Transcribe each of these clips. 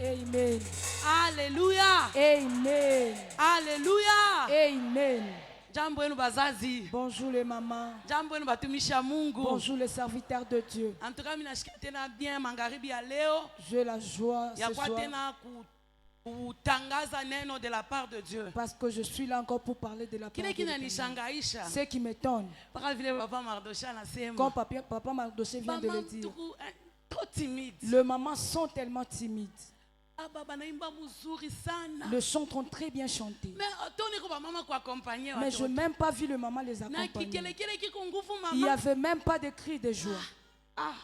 Amen. Alléluia. Amen. Alléluia. Amen. Jambo yenu bazazi. Bonjour les mamans. Jambo yenu batumishi ya Mungu. Bonjour les serviteurs de Dieu. En tout cas, mimi nasikia tena bien magharibi ya leo. J'ai la joie Ya ce kwa soir tena kutangaza neno de la part de Dieu. parce que je suis là encore pour parler de la part Kile de Dieu. kinanishangaisha. Ce qui m'étonne, Paka vile papa Mardocha anasema. quand papa Mardoché vient de le dire, trop timide. les mamans sont tellement timides. Baba naimba mzuri sana. Le chant sont très bien chanté. Mais toni ko mama ko accompagner. Mais je n'ai même pas vu le maman les Na accompagner. kikele kiko nguvu Il n'y mama. avait même pas de cris de joie.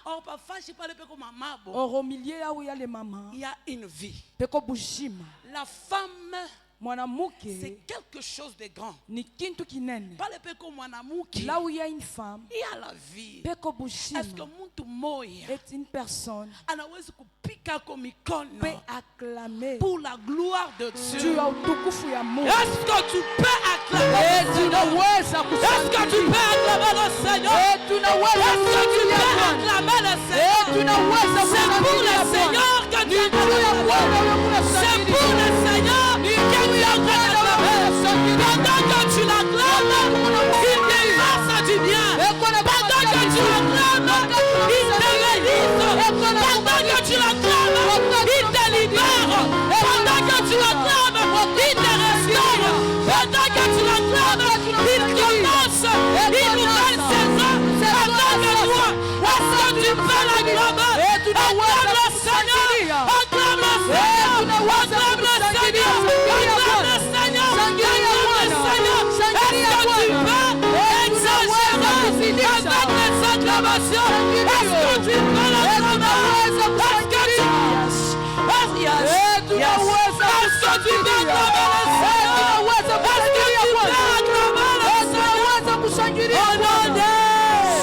Or parfois je parle peu comme maman. Or au milieu là où il y a les mamans, Il y a une vie. peko bushima, La femme, c'est mwanamke quelque chose de grand. ni kintu kinene. Pas le peko mwanamuki. Là où il y a une femme, Il y a la vie. peko bushima Est-ce que mtu moya est une personne anaweza kupika kwa mikono peut acclamer pour la gloire de juu Dieu? ya utukufu ya Mungu. Est-ce que tu peux acclamer le Seigneur? Tunaweza Est-ce que tu peux acclamer le Seigneur? tunaweza Est-ce que tu peux acclamer le Seigneur? tunaweza C'est pour le Seigneur que tu acclames. C'est pour le Seigneur que tu acclames. Pendant que tu l'acclames, il te fasse du bien. Pendant que tu l'acclames, il te réalise. Pendant que tu l'acclames, il te libère. Pendant que tu l'acclames, il te restaure. Pendant que tu l'acclames, il commence une nouvelle saison avec toi. Est-ce que tu peux l'acclamer? Acclame le Seigneur. Acclame le Seigneur. Acclame le Seigneur. Acclame le Seigneur. Acclame le Seigneur. Est-ce que tu peux exagérer avec les acclamations? Est-ce que tu peux l'acclamer? Est-ce que tu peux acclamer le Seigneur? Est-ce que tu peux acclamer le Seigneur? Au nom de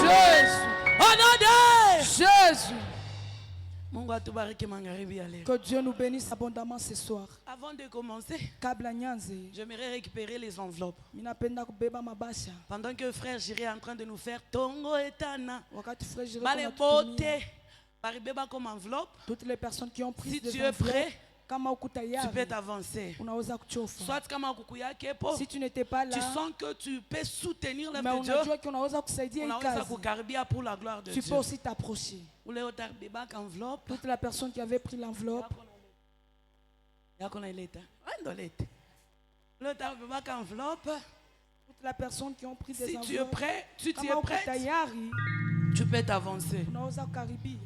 Jésus. Au nom de Jésus. Mungu atubariki magharibi ya leo. Que Dieu nous bénisse abondamment ce soir. Avant de commencer, Kabla nyanze, j'aimerais récupérer les enveloppes. minapenda kubeba mabasha. Pendant que frère Jiré est en train de nous faire Tongo etana. Wakati frère Jérôme Bale anatutumia, bote. Baribeba comme enveloppe. toutes les personnes qui ont pris Si des tu es enveloppes, prêt, kama uko tu tayari, peux t'avancer. unaweza kuchofa. Soit kama kukuya kepo, Si tu n'étais pas tu là, sens que tu peux soutenir mais l'œuvre de Dieu. unajua unaweza kusaidia hii Unaweza kazi, kukaribia pour la gloire de tu Dieu. peux aussi t'approcher. Ule utarbeba enveloppe. Toute la personne qui avait pris l'enveloppe, Yako na ileta. Ando lete. Ule utarbeba enveloppe. toute la personne qui ont pris des Si tu es enveloppes, prêt, tu es kama uko prêt, tayari, tu peux t'avancer. unaweza kukaribia.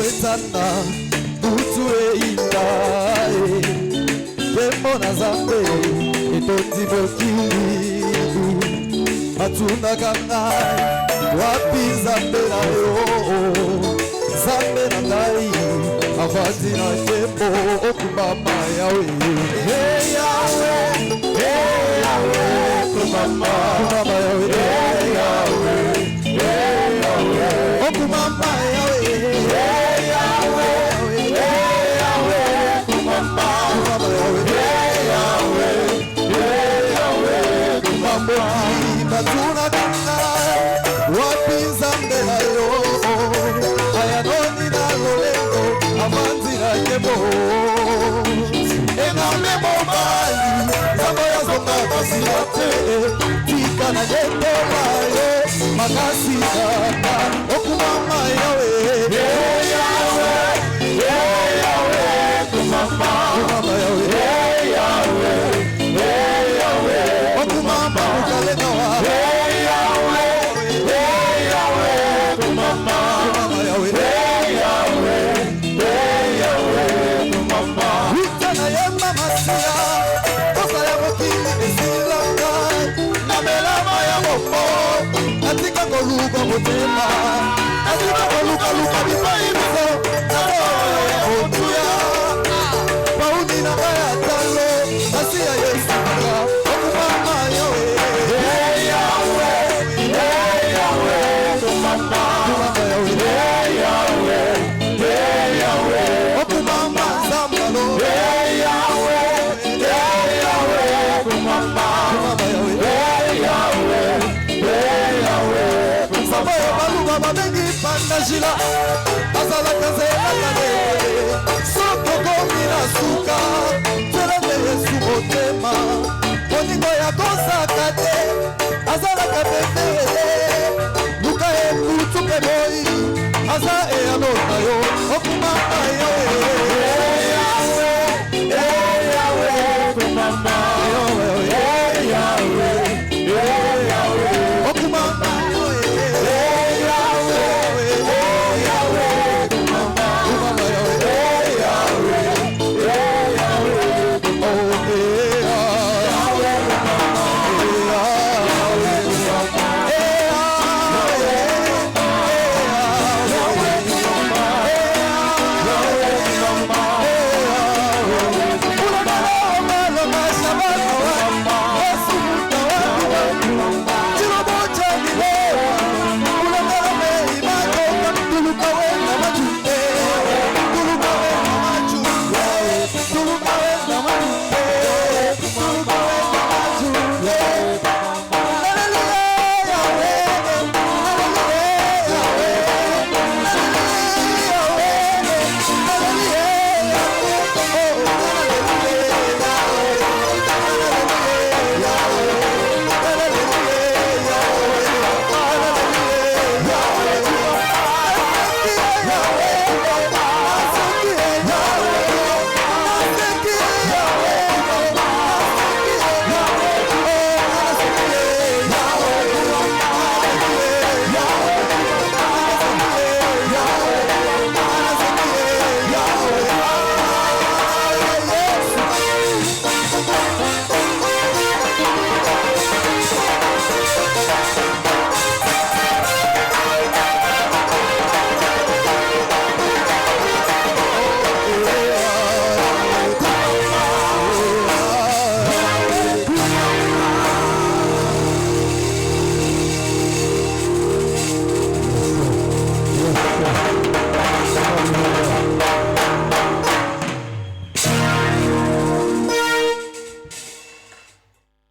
Etana butu eina Tembo na zambe etondi mokili Matuna kangai wapi zambe na yo Zambe na ngai avandi na tembo okumama yawe Hey Yahweh, hey Yahweh, kumama yawe Hey Yahweh, hey Yahweh, okumama yawe Hey Yahweh, hey Yahweh, kumama yawe Hey Yahweh, hey Yahweh, kumama Matuna kangai wapi zambe na yo Ayanoni na lolendo avandi na kebo Engame mobali Zambo ya zonga basila te Tika na jete maye Makasi kata Okumama yawe Hey Yahweh, hey Yahweh, kumama yawe Hey Yahweh, hey Yahweh, okumama ukale nawa Hey Yahweh, hey Yahweh, kumama yawe Hey Yahweh, hey Yahweh, kumama Utana ye mama siya Kosa ya mokili esilanga Na melama ya mopo Natika koluka motema Natika koluka luka bipa ibiso Na moyo ya otuya jila azalaka nzela kalekale sokokomi na suka teleme yesu motema moningo ya kosaka te azalaka pembele luka ekutu mpe moi aza eyano na yo okumama yo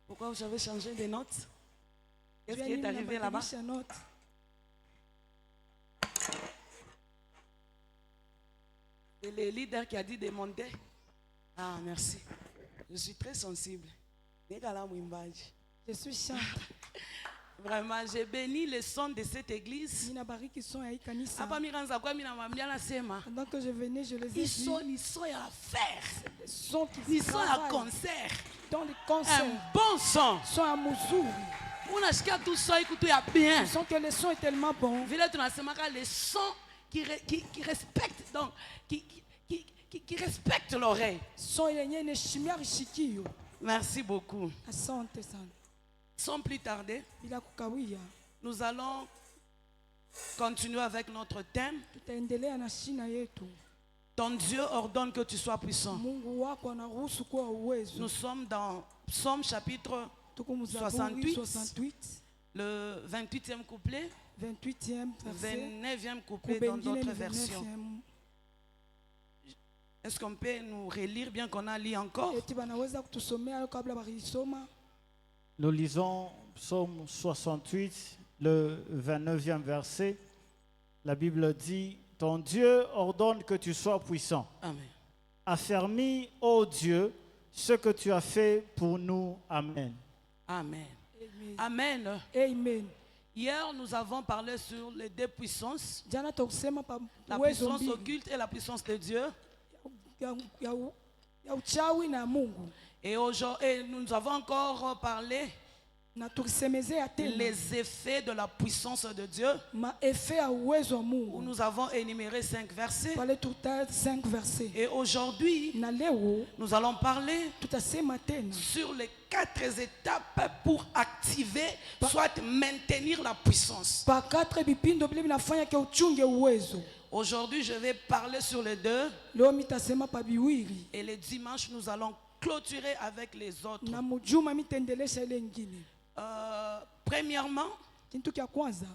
Vous avez changé de notes? Qu'est-ce qui est arrivé là-bas? C'est le leader qui a dit de monter. Ah, merci. Je suis très sensible. Je suis chante. Vraiment, j'ai béni le son de cette église. Pendant que je venais, je les ai Ils dit. sont à faire. Des sons qui Ils sont à travaillent concert. dans les concerts. Un bon son. Sont à Moussou. On a tout ça, écoutez bien. Ils sont que le son est tellement bon. Les sons qui respectent, donc, qui respectent l'oreille. Son yenye ne shimia rishikiyo. Merci beaucoup. Asante sana. Sans plus tarder, Bila kukawia. nous allons continuer avec notre thème. Tutaendelea na shina yetu. Ton Dieu ordonne que tu sois puissant. Mungu wako anaruhusu kuwa uwezo. Nous sommes dans Psaume chapitre Tuko Mzaburi 68, le 28e couplet, 28e verset. 29e couplet dans Kubengine d'autres le versions. 29e. Est-ce qu'on peut nous relire bien qu'on a lu encore? Eti banaweza kutusomea hayo kabla barisoma. Nous lisons Psaume 68, le 29e verset. La Bible dit, « Ton Dieu ordonne que tu sois puissant. Amen. Affermis, ô Dieu, ce que tu as fait pour nous. Amen. » Amen. Amen. Amen. Amen. Hier, nous avons parlé sur les deux puissances, Jana tukusema pa la uwezo puissance mbili occulte et la puissance de Dieu. ya uchawi na Mungu. Et aujourd'hui, nous avons encore parlé Na tukisemezea tena les effets de la puissance de Dieu, maefe ya uwezo wa où Mungu. nous avons énuméré 5 versets. Pale tuta 5 versets. Et aujourd'hui, Na leo nous allons parler tutasema tena sur les 4 étapes pour activer, soit maintenir la puissance. pa 4 bipindo bile binafanya ke uchunge uwezo. Aujourd'hui, je vais parler sur les 2 Leo mitasema pa biwiri. et les dimanches, nous allons clôturer avec les autres. Na mujuma mitendelesha ile ingine. Premièrement, Kintu kya kwanza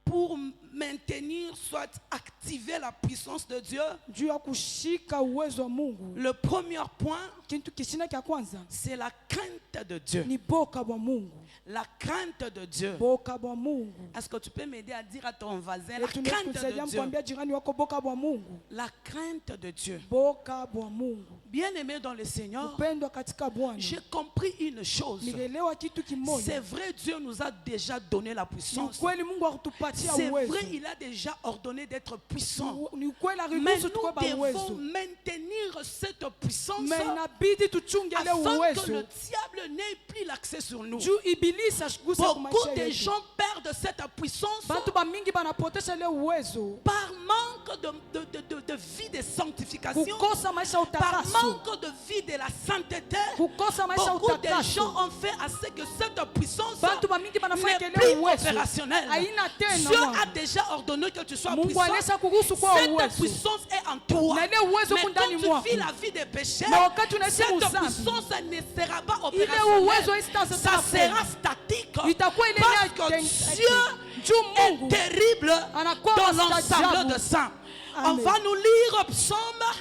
pour maintenir, soit activer la puissance de Dieu, juu ya kushika uwezo wa Mungu, le premier point, kitu kishina kya kwanza c'est la crainte de Dieu. ni boka bwa Mungu. La crainte de Dieu. Boka bwa Mungu. Est-ce que tu peux m'aider à dire à ton voisin la Tunaweza crainte kusaidia de Dieu? mkwambia jirani wako boka bwa Mungu. La crainte de Dieu. Boka bwa Mungu. Bien-aimé dans le Seigneur, Upendo katika Bwana. j'ai compris une chose. Nilielewa kitu C'est kimoja. vrai, Dieu nous a déjà donné la Ni puissance. ukweli Mungu akutupatia C'est uwezo. vrai, il a déjà ordonné d'être puissant. Ni ukweli Mais aliruhusu tukue ba nous devons uwezo. maintenir cette puissance Mais inabidi tuchunge ile afin que le uwezo. diable n'ait plus l'accès sur nous. Juu ibilisi ashiguse kwa Beaucoup maisha de yetu. gens perdent cette puissance Bantu bamingi banapotesha ile uwezo. par manque de vie de sanctification, Kukosa maisha ya par utakaso. manque de vie de la sainteté. Kukosa maisha ya Beaucoup de gens utakaso. ont fait à ce que cette puissance Bantu bamingi banafanya n'est ile plus uwezo. opérationnelle. Haina Dieu tena a mwana. déjà ordonné que tu sois Mungu puissant. alisha kuruhusu kwa Cette uwezo. puissance est en toi. Na ile uwezo Mais uko ndani quand tu mwako. vis la vie des péchés, Na wakati unaishi cette muzambi, puissance ne sera pas ile uwezo opérationnelle. isitaanza Ça tena sera kwenda. statique. Itakuwa ile Parce ile que Dieu juu est Mungu terrible anakuwa dans mstajabu. l'ensemble de saints. On Amen. va nous lire Psaume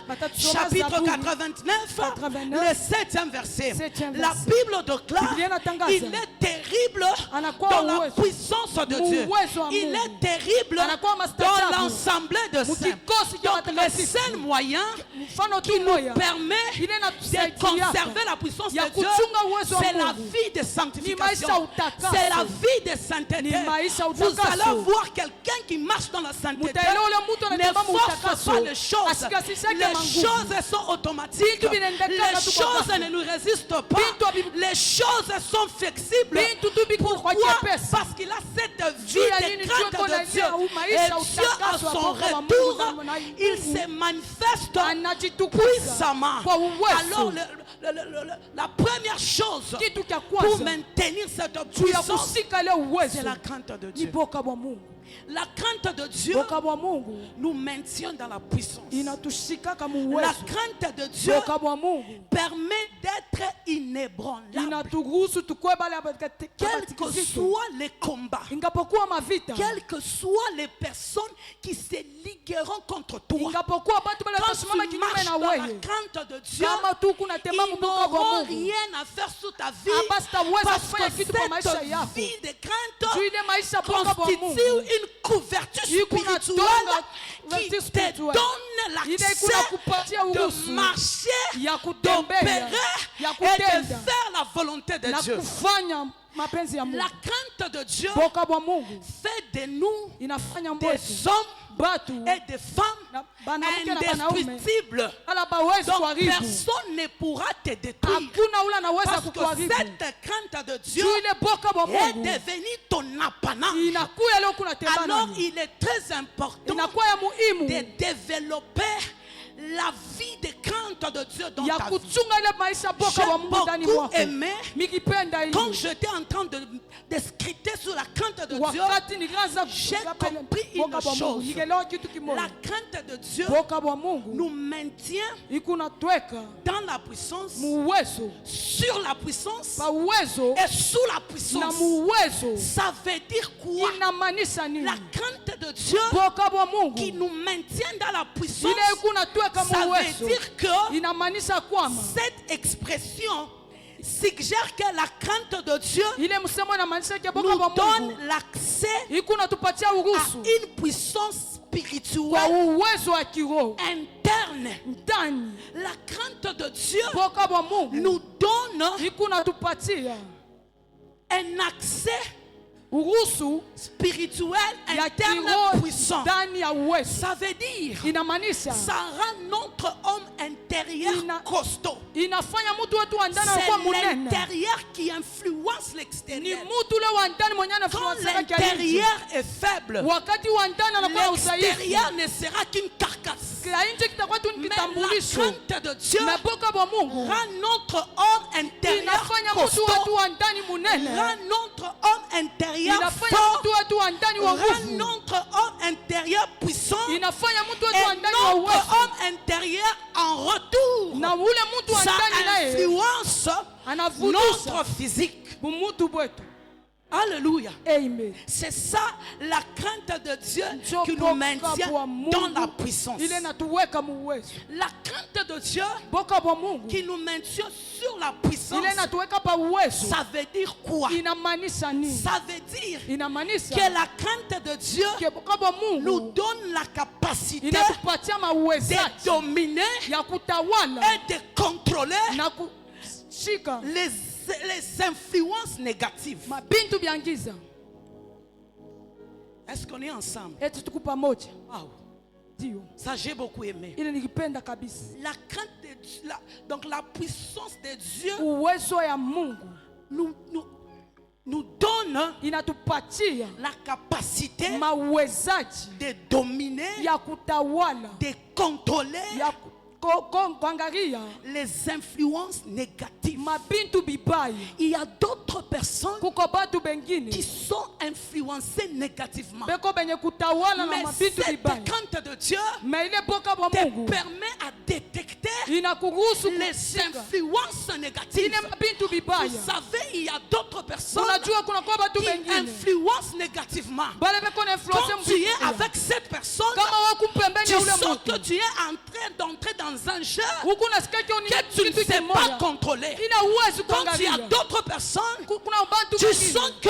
Batatusoma chapitre Zaburi 89, 89, le 7e verset. 7e La verset. Bible déclare Biblia inatangaza. il est terrible Anakuwa dans la uwezo. puissance de Dieu. Uwezo wa Il Mungu. est terrible Anakuwa dans mastajabu. l'ensemble de saints. Mukikosi cha Donc le watakatifu. seul moyen Mfano qui tu nous moya permet ile de inatusaidia conserver la puissance ya de Dieu, kuchunga uwezo wa c'est la Mungu. vie de Ni sanctification. maisha ya utakaso. C'est la vie de sainteté. Ni maisha ya Vous utakaso. allez voir quelqu'un qui marche dans la sainteté. Mutaelewa ule mtu Ne anatembea mu force utakaso. pas les choses. Asikasishake Les manguvu. choses sont automatiques. Vitu vinaendeka Les tu kwa choses kasi. ne nous résistent pas. Vitu havi- Les choses sont flexibles. Vitu tu viko kwa Pourquoi? chepesi. Parce qu'il a cette vie Juu ya nini de Dieu crainte kona de Dieu. lia au maisha Et ya Dieu à utakaso wa son Baba wa Mungu retour, na il Mungu. se manifeste Anajitukuza puissamment. kwa uwezo. Alors la première chose Kitu kya pour kwanza maintenir cette juu ya puissance, kushika ile uwezo c'est la crainte de ni Dieu. boka bwa Mungu. La crainte de Dieu Boka bwa Mungu nous maintient dans la puissance. inatushikaka mu La uwezo. crainte de Dieu Boka bwa Mungu permet d'être inébranlable. inaturuhusu tukue bale Quels que soient les combats, ingapokuwa mavita, quelles que soient les personnes qui se ligueront contre toi, ingapokuwa batu bale quand watasimama tu kinyume marches na dans la wewe, crainte de Dieu, kama tu kunatembea ils mu boka bwa n'auront Mungu, rien à faire sous ta vie. Abasi taweza Parce kufanya que kitu kwa maisha cette yako. vie de crainte juu ile maisha boka bwa constitue Mungu une couverture Iko na spirituelle tonga qui vertu te spirituelle. donne ile l'accès kuna kupatia de uruhusu marcher, ya kutembea d'opérer ya et de kutenda faire la volonté de na Dieu. kufanya mapenzi ya Mungu. La crainte de Dieu Boka bwa Mungu fait de nous inafanya mwetu des hommes batu et des femmes na banamuke na banaume indestructibles. ala bawezi Donc kuharibu. personne ne pourra te détruire. Hakuna ule anaweza Parce que kukuharibu. cette crainte de Dieu Juu ile boka bwa est Mungu devenue ton apanage. inakuya leo kuna tembea Alors nani. il est très important Inakuwa ya muhimu de développer la vie de crainte de Dieu dans ya ta vie. kuchunga ile maisha boka J'ai bwa Mungu ndani beaucoup mwako. aimé Mikipenda quand hili j'étais en train de scruter sur la crainte de Dieu. wakati nikaanza J'ai kupenda compris boka une bwa Mungu, chose. nikaelewa kitu La kimoja. crainte de Dieu Boka bwa Mungu nous maintient ikunatweka dans la puissance, mu uwezo sur la puissance pa uwezo et sous la na puissance. mu uwezo. Ça veut dire quoi? Inamaanisha nini? La crainte de Dieu Boka bwa qui Mungu nous maintient dans la puissance, ile ikunatweka mu ça veut uwezo dire que inamaanisha kwamba cette expression suggère que la crainte de Dieu ile msemo inamaanisha ke boka nous bwa donne Mungu l'accès ikunatupatia à uruhusu une puissance kwa spirituelle uwezo wa kiroho interne. ndani. La crainte de Dieu Boka bwa Mungu nous donne ikunatupatia un accès uruhusu spirituel ya interne kiroho puissant. ndani ya uwezo. Ça veut dire, Inamaanisha ça rend notre homme intérieur costaud. inafanya mtu wetu wa ndani C'est anakuwa munene. l'intérieur qui influence Ni l'extérieur. mtu ule wa ndani mwenye Quand anafuata kia nje. l'intérieur est faible, Wakati wa ndani anakuwa na udhaifu, l'extérieur ne sera qu'une carcasse. kila nje kitakuwa tu ni Mais la kitambulisho. crainte de Dieu Na boka bwa Mungu rend notre homme intérieur inafanya mtu wetu costaud, wa ndani munene. rend notre homme intérieur Inafanya fort, mtu wetu wa ndani wa rend nguvu. notre homme intérieur puissant, Inafanya mtu wetu et wa ndani wa notre uwezo. homme intérieur en retour, Na ule mtu wa ça ndani naye influence anavudisha notre physique. bumutu bwetu. Alléluia. Amen. C'est ça la crainte de Dieu Njo qui nous boka maintient bwa Mungu, dans la puissance. ile natuweka muwezo. La crainte de Dieu Boka bwa Mungu qui nous maintient sur la puissance. ile natuweka pa uwezo. Ça veut dire quoi? Inamaanisha nini? Ça veut dire Inamaanisha que la crainte de Dieu ke boka bwa nous Mungu donne la capacité inatupatia mauwezaji de dominer ya kutawala et de contrôler na kushika les influences négatives. mabintu bya ngiza. Est-ce qu'on est ensemble? Eti tuko pamoja. Wow. Ndio. Ça j'ai beaucoup aimé. Ile nikipenda kabisa. La crainte de Dieu, donc la puissance de Dieu Uwezo ya Mungu nous donne inatupatia la capacité mauwezaji de dominer, ya kutawala, de contrôler ya kuangalia les influences négatives. mabintu bibaya. Il y a d'autres personnes Kuko batu bengine qui sont influencées négativement. beko benye kutawala na Mais mabintu cette bibaya. crainte de Dieu Mais ile boka bwa te Mungu permet à détecter inakuruhusu les kushika influences négatives. ile mabintu bibaya. Vous savez, il y a d'autres personnes Unajua kuna kwa batu qui bengine influencent négativement. bale beko na influence Quand tu es mbaya. avec cette personne, Kama wako pembeni tu ya ule sens que mtu tu es en train d'entrer dans un jeu huku nasikia que tu ne sais pas contrôler. ina uwezo Quand il y a kuangalia. d'autres personnes, Kuna batu tu bengine sens que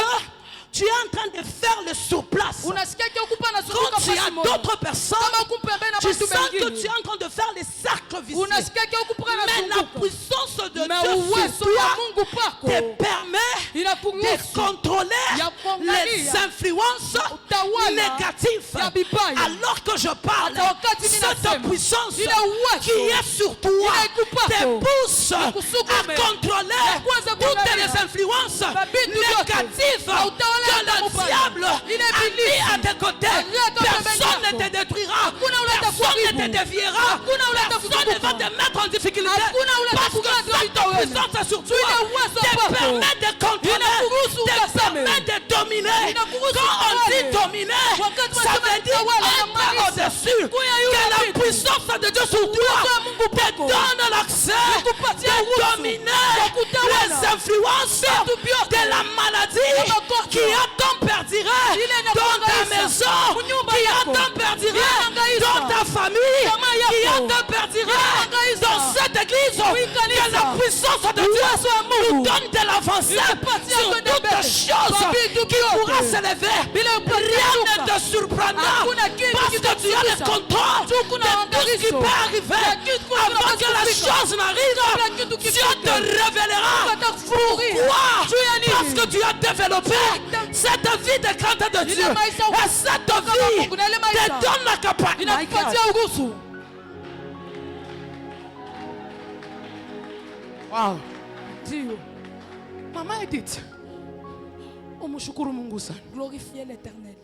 tu es en train de faire le surplace. unasikia ukupa na Quand sukuka il y a d'autres personnes, kama uko pembeni na tu batu sens que tu bengine es en train de faire les cercles vicieux. unasikia ukupa na Mais la sukuka. puissance de Mais Dieu uwezo sur ya toi Mungu pako te permet de inakuruhusu contrôler ya kuangalia les influences utawala négatives. ya bibaya. Alors que je parle, Hata wakati mimi cette nasema, puissance ile uwezo qui est sur toi inaikupako, te pousse à ikusukume, contrôler ya kuanza toutes kuangalia les influences mabitu yote, négatives na utawala que ya le mubaya. diable Ile a mis ibilisi, à tes côtés. aliyeka Personne pembeni ne te yako. détruira, Hakuna ule personne ne atakuharibu. te déviera, Hakuna ule personne ne va atakutukuka. te mettre en difficulté. Hakuna ule Parce que atakugadra cette vitawene. puissance sur toi Ile uwezo te kwako. permet de contrôler, Inakuruhusu te ukaseme. permet de dominer. Inakuruhusu Quand on utawale. dit dominer, Wakati ça wanasema veut dire utawala, être inamaanisha au-dessus. kuya Que yule la vitu. puissance de Dieu sur toi Uwezo wa Mungu te kwako. donne l'accès Inakupatia de uwezo dominer wa kutawala. les influences Vitu vyote. de la maladie Ya magonjwa. qui attempérdirait Ile dans ta inakuhangaisha. maison, Munyumba qui yako. attempérdirait Inahangaisha. dans ta famille, Jamaa qui yako. attempérdirait Inahangaisha. dans cette église. kanisa. Que la puissance de Dieu nous donne de l'avancée Inakupatia sur kwenda toutes mbele. choses Kwa vitu qui vyote. pourra s'élever. Bila Rien kupatia ne te surprendra Hakuna kitu parce que tu as le kitakutikisa. contrôle de Tuko na tout ce qui angalizo. peut arriver Ya kitu kuna avant que la kufika. chose n'arrive. Kabla kitu Dieu kifike. te révélera Atakufunulia. pourquoi. Juu ya nini? Parce que tu as développé cette vie de crainte de Ile Dieu. maisha Et cette vie kuna ile te maisha. donne la capacité. Inakupatia uruhusu. Wow. Ndio. Maman Edith, umshukuru Mungu sana. Glorifier l'Éternel.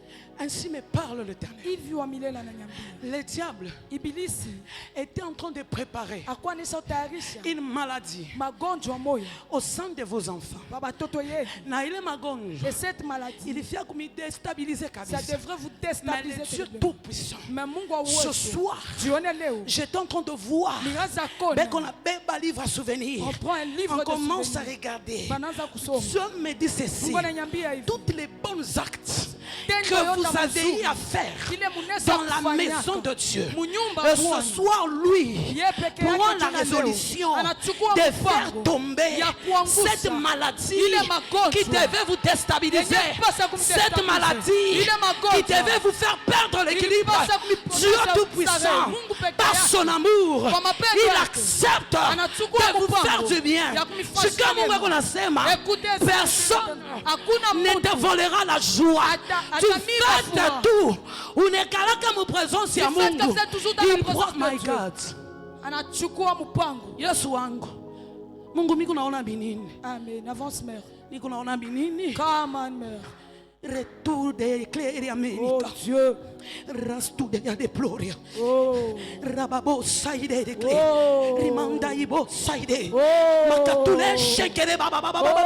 Ainsi me parle l'Éternel. Hivi wa milele ananiambia. Le diable Ibilisi était en train de préparer akuwa nishautayarisha une maladie magonjwa moyo au sein de vos enfants. kwa batoto yetu. Na ile magonjwa Et cette maladie, ilifia kumidestabiliser ça kabisa. devrait vous Mais déstabiliser. le Dieu terriblement. tout-puissant, Mais Mungu wa ce uwezo. soir, Jione leo. j'étais en train de voir. Nikaanza kuona. Dès qu'on a un livre à souvenir, On prend un livre on de commence à souvenirs. regarder. Banaanza kusoma. Dieu me dit ceci. Mungu ananiambia hivi. Toutes les bonnes actes Tendo que yote vous avez eu mazuri. à faire Kile munaweza dans la kufanyaka. maison de Dieu. Munyumba Et Bwana. ce soir, lui Yeye peke prend yake la tena résolution leo. Anachukua de mpango faire tomber ya kuangusha cette maladie ile magonjwa qui devait vous déstabiliser. yenye kupasa kumdestabilize. Cette maladie Ile magonjwa qui devait vous faire perdre l'équilibre. ilipasa kuliponesha Dieu ustarehe. Tout-Puissant, Mungu peke par yake. son amour, Kwa mapendo il yake. accepte Anachukua de vous mpango faire du bien. ya kumfanyia Si kama mema. Mungu anasema, Écoutez ça. personne Hakuna ne te mtu volera la joie. Tu atamiba fais furaha. de tout. Unekalaka mu présence ya Tu fais Mungu. comme ça toujours dans la Il présence prend, de my Dieu. God. anachukua mpango. Yesu wangu. Mungu miko naona binini. Amen. Avance mère. Niko naona binini. Come on mère. Retour des clés et Oh Amerika. Dieu. Rastude ya deploria. Oh. Rababo saide de clé. Oh. Rimanda ibo saide. Oh. Makatule shekere baba baba baba.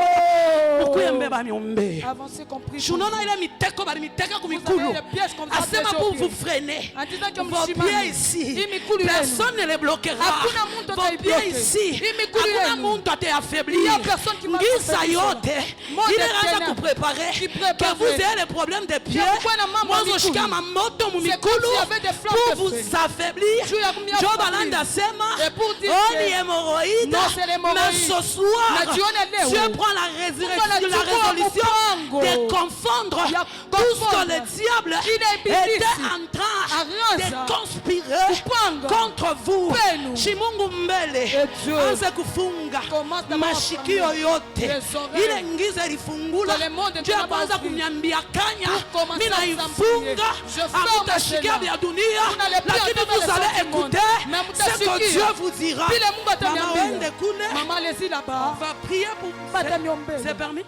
Okuyembe ba miombe. Avancez compris. Shunona ile miteko bali miteka Vous kumikulu. avez les pièges comme ça. Asema pour vous freiner. En disant que Vos pieds ici, personne ne les bloquera. Hakuna muntu Vos ataibloke. pieds ici, Hii miguu hakuna yenu. muntu ataaffaiblir. Il y a personne qui va Ngisa affaiblir yote, Monde il est rendu ténèbres. pour préparer Qui prépare. que vous ayez les problèmes de pieds. kuwe na mambo ya Mwanzo mikulu. shika mamoto mu C'est mikulu comme s'il y avait des flammes pour de vous feu. affaiblir. Juu ya kumia Job affaiblir. Alanda sema, Et pour dire oh que- ni hémorroïde, Non, c'est l'hémorroïde. mais ce soir, Na jioni leo. Dieu prend la résolution mpango. de confondre Ya tout ce que confondre. le diable Ile ibilisi. était en train Aranza. de conspirer Kupanga. contre vous. Kwenu. Chimungu mbele Et Dieu anze kufunga commence d'abord à mashikio fermer yote les oreilles. ile ngiza ilifungula. Dans le monde Dieu de akaanza Nabasi. kuniambia kanya Pour commencer mimi à naifunga, Je ferme hamutashikia cela. vya dunia, Vous n'allez plus lakini entendre vous les allez sons du monde. écouter Mais ce que mutasikia. Dieu vous dira. Vile Mungu Mama ataniambia. wende kule, Maman, allez-y on là-bas. va prier pour Bata miombele. C'est permis?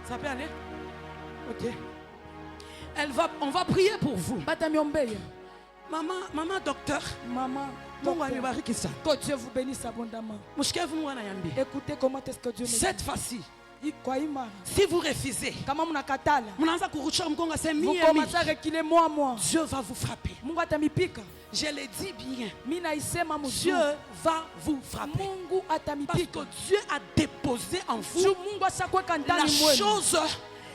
Ça peut aller? Ok. On va prier pour vous. Bata miombele. Maman docteur, Maman, Mungu docteur, anibariki sana. que Dieu vous bénisse abondamment. Mshikevu Mungu ananiambia. Écoutez comment est-ce que Dieu me Cette fois-ci, dit. Kwa imara. si vous refusez, Kama mnakatala. mnaanza kurusha mgongo c'est Vous mie commencez à reculer moi. Dieu va vous frapper. Mungu atamipika. Je le dis bien. Mimi naisema Dieu mzuri. va vous frapper. Mungu Parce atamipika. que Dieu a déposé en vous Juu Mungu ashakweka la ndani mwenu. chose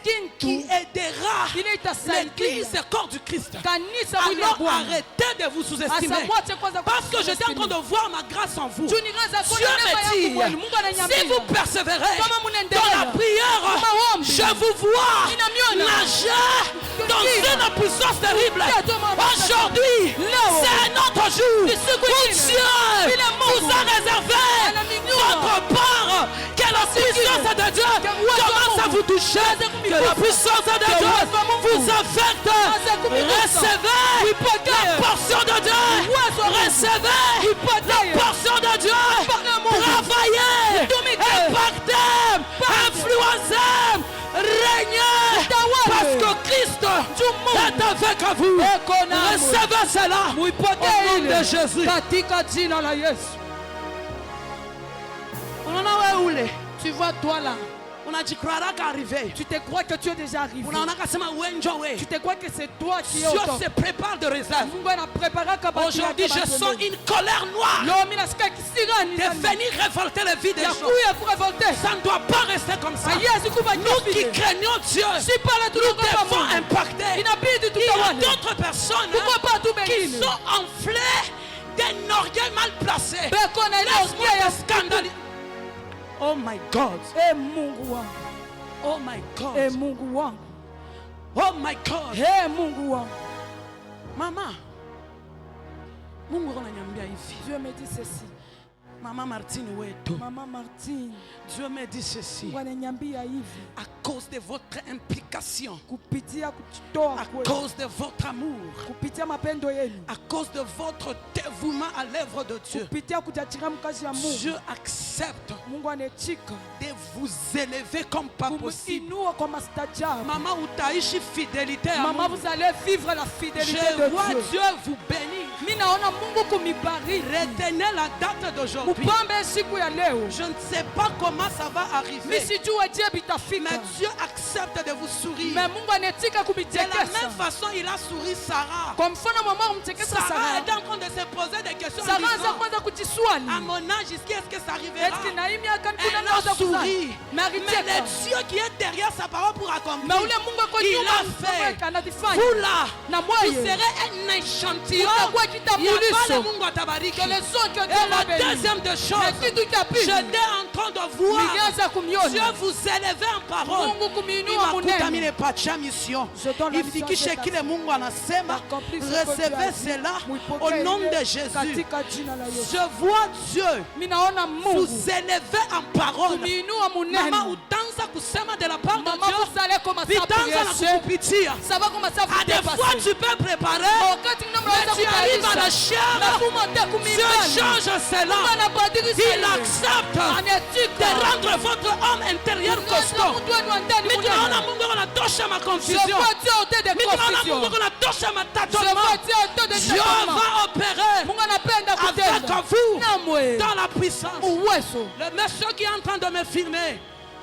qui Kintu aidera ile itasaidia l'église corps du Christ. kanisa mwili wa Alors Bwana. arrêtez de vous sous-estimer. Asa mwache kwanza Parce que j'étais en train de voir ma grâce en vous. Juu nikaanza Dieu kuona neema yangu me mwenu. dit, Mungu ananiambia. si vous persévérez Kama mnaendelea dans la prière, maombi, je vous vois ninamiona nager dans Kuingia. une puissance terrible. Kuingia mama. Aujourd'hui, Leo. c'est un autre jour Ni siku où ingine. Dieu Vile Mungu vous a réservé anamnyanyua. votre part. Que la puissance de Dieu uwezo wa commence à Mungu. vous toucher. Que la puissance de Dieu uwezo wa Mungu. vous affecte. Recevez la portion de Dieu. Uwezo wa Mungu. Recevez la portion de Dieu. Travaillez, impactez, influencez, régnez. Parce que Christ est avec vous. Recevez cela au nom de Jésus. Katika jina la Yesu. Unaona wewe ule, Tu vois toi là. unajikrara qu'arrivé. Tu te crois que tu es déjà arrivé. Unaona kasema wenjo we. Tu te crois que c'est toi qui es Dieu au top. se prépare de réserve. Mungu anaprepara kabati Aujourd'hui, yake je batende. sens une colère noire Leo mimi nasikia kisirani de ndani. venir révolter la vie des Ya gens. kuya kurevolte. Ça ne doit pas rester comme ça. Haiwezi kubaki Nous qui vile. craignons Dieu, Si pale nous tunaogopa devons Mungu. impacter. Inabidi Il y a tutawale. d'autres personnes Kuko batu qui bengine. sont enflées d'un orgueil mal placé. Beko na ile Laisse-moi ongea ya te scandaliser. Oh my God. Mungu wangu. Oh my God. Mungu wangu. Oh my God. Mungu wangu. Mama, Mungu ananiambia hivi. Dieu me dit ceci. Mama Martine wetu. Maman Martine. Dieu me dit ceci. Mungu ananiambia hivi. À cause de votre implication, Kupitia kujitoa à kwenu. cause de votre amour, Kupitia mapendo yenu. à cause de votre dévouement à l'œuvre de Dieu, Kupitia kujachira mkazi ya Mungu. Dieu accepte Mungu anechika. de vous élever comme pas possible. Kumuinua kwa mastajabu. Maman, utaishi fidélité à Maman, Mungu. vous allez vivre la fidélité Je de vois Dieu. Dieu vous bénir. Mimi naona Mungu kumibariki. Retenez la date d'aujourd'hui. Upambe siku ya leo. Je ne sais pas comment ça va Mimi arriver, sijua je bitafika. mais Dieu accepte de vous sourire. Mais Mungu anetika De la même kubichekesha. façon, il a souri Sarah. Kwa mfano mama umchekesha Sarah Sara. est en train de se poser des questions. en Sara anza disant, kwanza kujiswali. à mon âge, est-ce que ça arrivera? Eti na hii miaka Elle kuna a naweza kuzaa. souri. Mais Mais alicheka. le Dieu qui est derrière sa parole pour Mais accomplir, ule Mungu ako il nyuma a fait. anafanya anadifanya. Vous là, Na vous moyo. serez un échantillon. Utakuwa Il y a kitambulisho. pas le Mungu atabariki. Que les autres que Et Dieu la m'a béni. deuxième des choses, Mais kitu cha pili. j'étais en train de voir Nilianza kumyona. Dieu vous élever en parole. Mungu kumiinua Imakuta munene. mine pacha mission. Je donne la mission Ifikishe de kile Mungu anasema. Accomplis ce que Dieu a Recevez dit. cela Muipokee au nom ile de Jésus. katika jina la Yesu. Je vois Dieu Mimi naona Mungu vous élever en parole. kumiinua munene. Mama, utanza utaanza kusema de la part de Maman, Dieu, vous allez commencer à vitaanza na prêcher. kukupitia. Ça va commencer à vous À des fois, dépasser. tu peux préparer, Wakati mnamaliza mais tu arrives à la kutayarisha, chair. na kumwambia Dieu kumimani. change cela. Mungu anabadilisha Il ile. accepte de Anatika. rendre votre homme intérieur costaud. Mtu wenu wa ndani Mimi tunaona munene. Mungu anatosha Je maconfusion. vois Dieu ôter des Mimi tunaona confusions. Mungu anatosha Je matatonement. vois Dieu ôter des Dieu tâtonnements. va opérer Mungu anapenda avec kutenda. vous Namwe. dans la puissance. Uwezo. Le monsieur qui est en train de me filmer,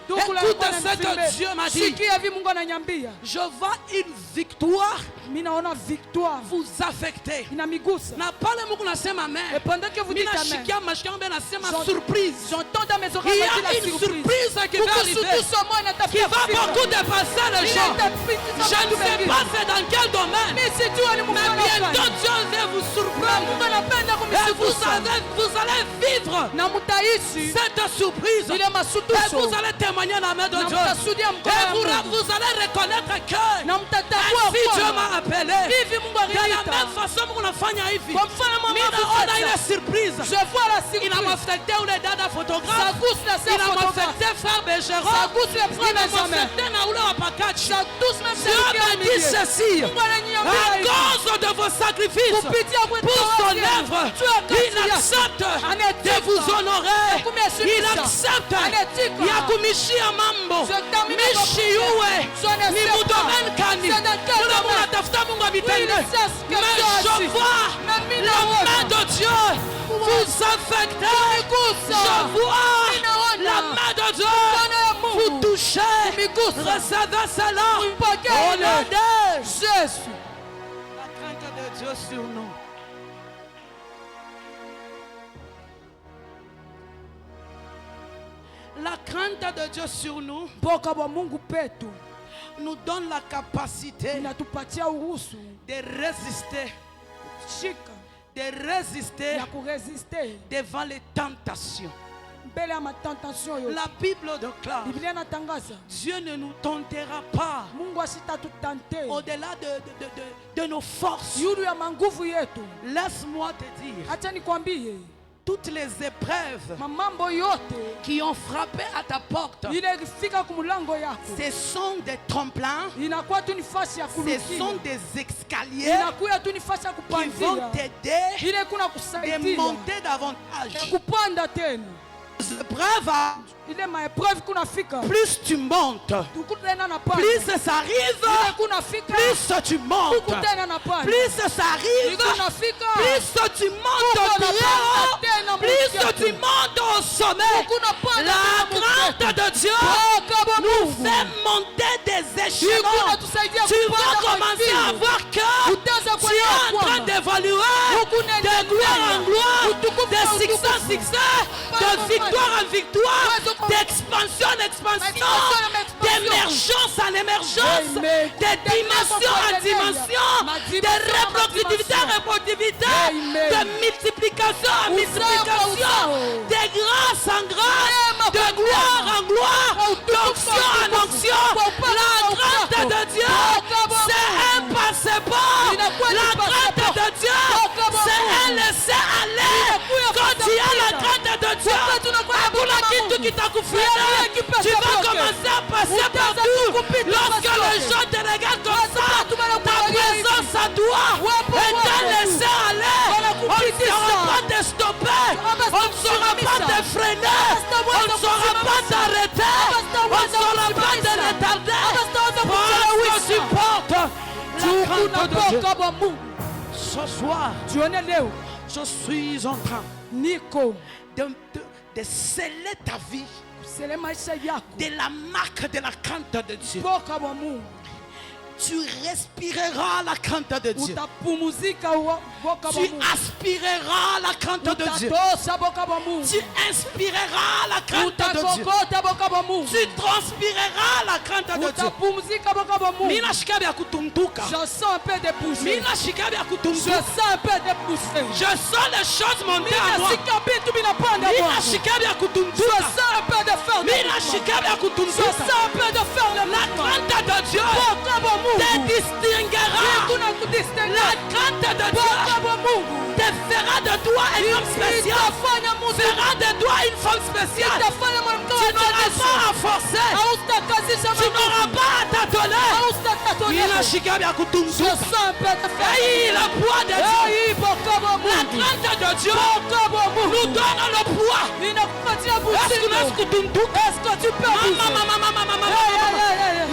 Ndugu la écoute Bwana ce que nisimame. Dieu m'a dit. Sikia hivi Mungu ananiambia. Je vois une victoire Mimi naona victoire vous affecter. inamigusa. Na pale Mungu nasema Et amen. pendant que vous Mimi dites amen, nashikia mashikao mbele nasema J'entends- surprise. j'entends dans mes Il oreilles y la a une surprise qui va arriver, qui va beaucoup dépasser les gens. Je ne sais pas c'est dans quel domaine, mais bientôt Dieu va vous surprendre. Et vous allez vivre na mutaishi cette surprise. ile Et masutuso vous allez témoigner la main de na Dieu. mtasudia mkono Et wa Mungu vous allez reconnaître que na mtatambua ainsi Dieu kwamba m'a appelé. hivi Mungu De la aliniita. même façon Mungu anafanya hivi. Kwa mfano mama Mimi naona ile anafanya. surprise. Je vois la Il a surprise. affecté ule dada Ça photographe. gousse la Il sœur a photographe. affecté frère Ça Bégeron. gousse les frères Il a Benjamin. affecté na ule wa Pakachi. Ça touche même Dieu celui qui m'a est dit milieu. ceci. Mungu ananiambia À hivi. cause de vos sacrifices Kupitia kwetu pour son wake, œuvre, juu ya kazi il yake. accepte Anayetika. de vous honorer. Na kumheshimisha. Il accepte Anayetika. ya kumishia mambo. Je termine Mishiuwe Je ne ni sais mudomaine pas. kani. C'est dans quel Kuna domaine? munatafuta Mungu abitende. Oui, c'est ce que Mais Dieu a je dit. vois Mais mimi la naona. main de Dieu vous affecter. Kunigusa. Je vois Mimi naona. la main de Dieu Mkono ya Mungu. vous toucher. Kunigusa. Recevez cela. Mpokee Au ile. nom de Jésus. la crainte de Dieu sur nous. La crainte de Dieu sur nous Mboka wa Mungu petu nous donne la capacité inatupatia uruhusu de résister, shika de ya kuresiste devant les tentations. mbele ya matentation yote. La Bible déclare, Biblia inatangaza Dieu ne nous tentera pas Mungu asitatutante au-delà de nos forces. yulu ya manguvu yetu. Laisse-moi te dire, Acha nikwambie toutes les épreuves mamambo yote qui ont frappé à ta porte, ile ilifika kumulango yako ce sont des tremplins, inakuwa tu ni fasi ya ce kulukia, sont des escaliers inakuwa tu ni fasi ya qui vont kupandia t'aider ile kuna de kusaidia monter davantage. kupanda tena. Les épreuves, Ile maepreuve kunafika plus tu montes, tukutena na panda plus ça ile arrive, kunafika plus tu montes, tukutena na panda plus ça arrive, kunafika plus tu montes très haut, plus tu montes au sommet. La crainte de Dieu nous fait monter des échelons. Tu vas commencer à voir que tu es en train d'évoluer de gloire en gloire, de succès en succès, de victoire en victoire, d'expansion en expansion, d'émergence en émergence, de dimension en dimension, de reproductivité en reproductivité, de multiplication en multiplication, de grâce en grâce, de gloire en gloire, d'onction en onction. La crainte de Dieu, c'est un passeport. La crainte de Dieu, c'est un laisser-aller. Quand tu as la crainte de Dieu, tu vas commencer à passer partout. Lorsque les gens te regardent comme ça, ta présence à toi est un laisser-aller. On ne saura pas te stopper, on ne saura pas te freiner, on ne saura pas t'arrêter, on ne saura pas te retarder. Parce que tu portes la crainte de Dieu. Ce soir, je suis en train niko de sceller ta vie sele maisha yako de la marque de la crainte de Dieu. mboka wa Mungu. Tu respireras la crainte de Dieu. Utapumuzika mboka wa Tu Mungu. aspireras la crainte de Dieu. Utatosha mboka wa Mungu. Tu inspireras la crainte de Dieu. Utakokota mboka wa Mungu. Tu transpireras la crainte de Dieu. Utapumzika mboka wa Mungu. Mina shikabi ya kutumbuka. Je sens un peu de bouger. Mina shikabi ya Je kutumbuka. sens un peu de bouger. Je sens les choses monter à moi. Mina sikabitu binapanda Mina mwangu. shikabi ya Je kutumbuka. sens un peu de faire le Mina mouvement. shikabi ya Je kutumbuka. sens un peu de faire le La mouvement. crainte de Dieu Mboka wa Mungu. te distinguera. Kuna kudistinguisha. La crainte de Dieu Mboka wa Mungu. te fera de toi un homme spécial. Itafanya mtu Fera de toi une femme spéciale. itafanya mwanamke Tu n'auras pas à forcer. Tu n'auras pas à t'atteler. Je sens un peu de feu. Hey, le poids de Dieu. La crainte de Dieu nous donne le poids. Est-ce que tu peux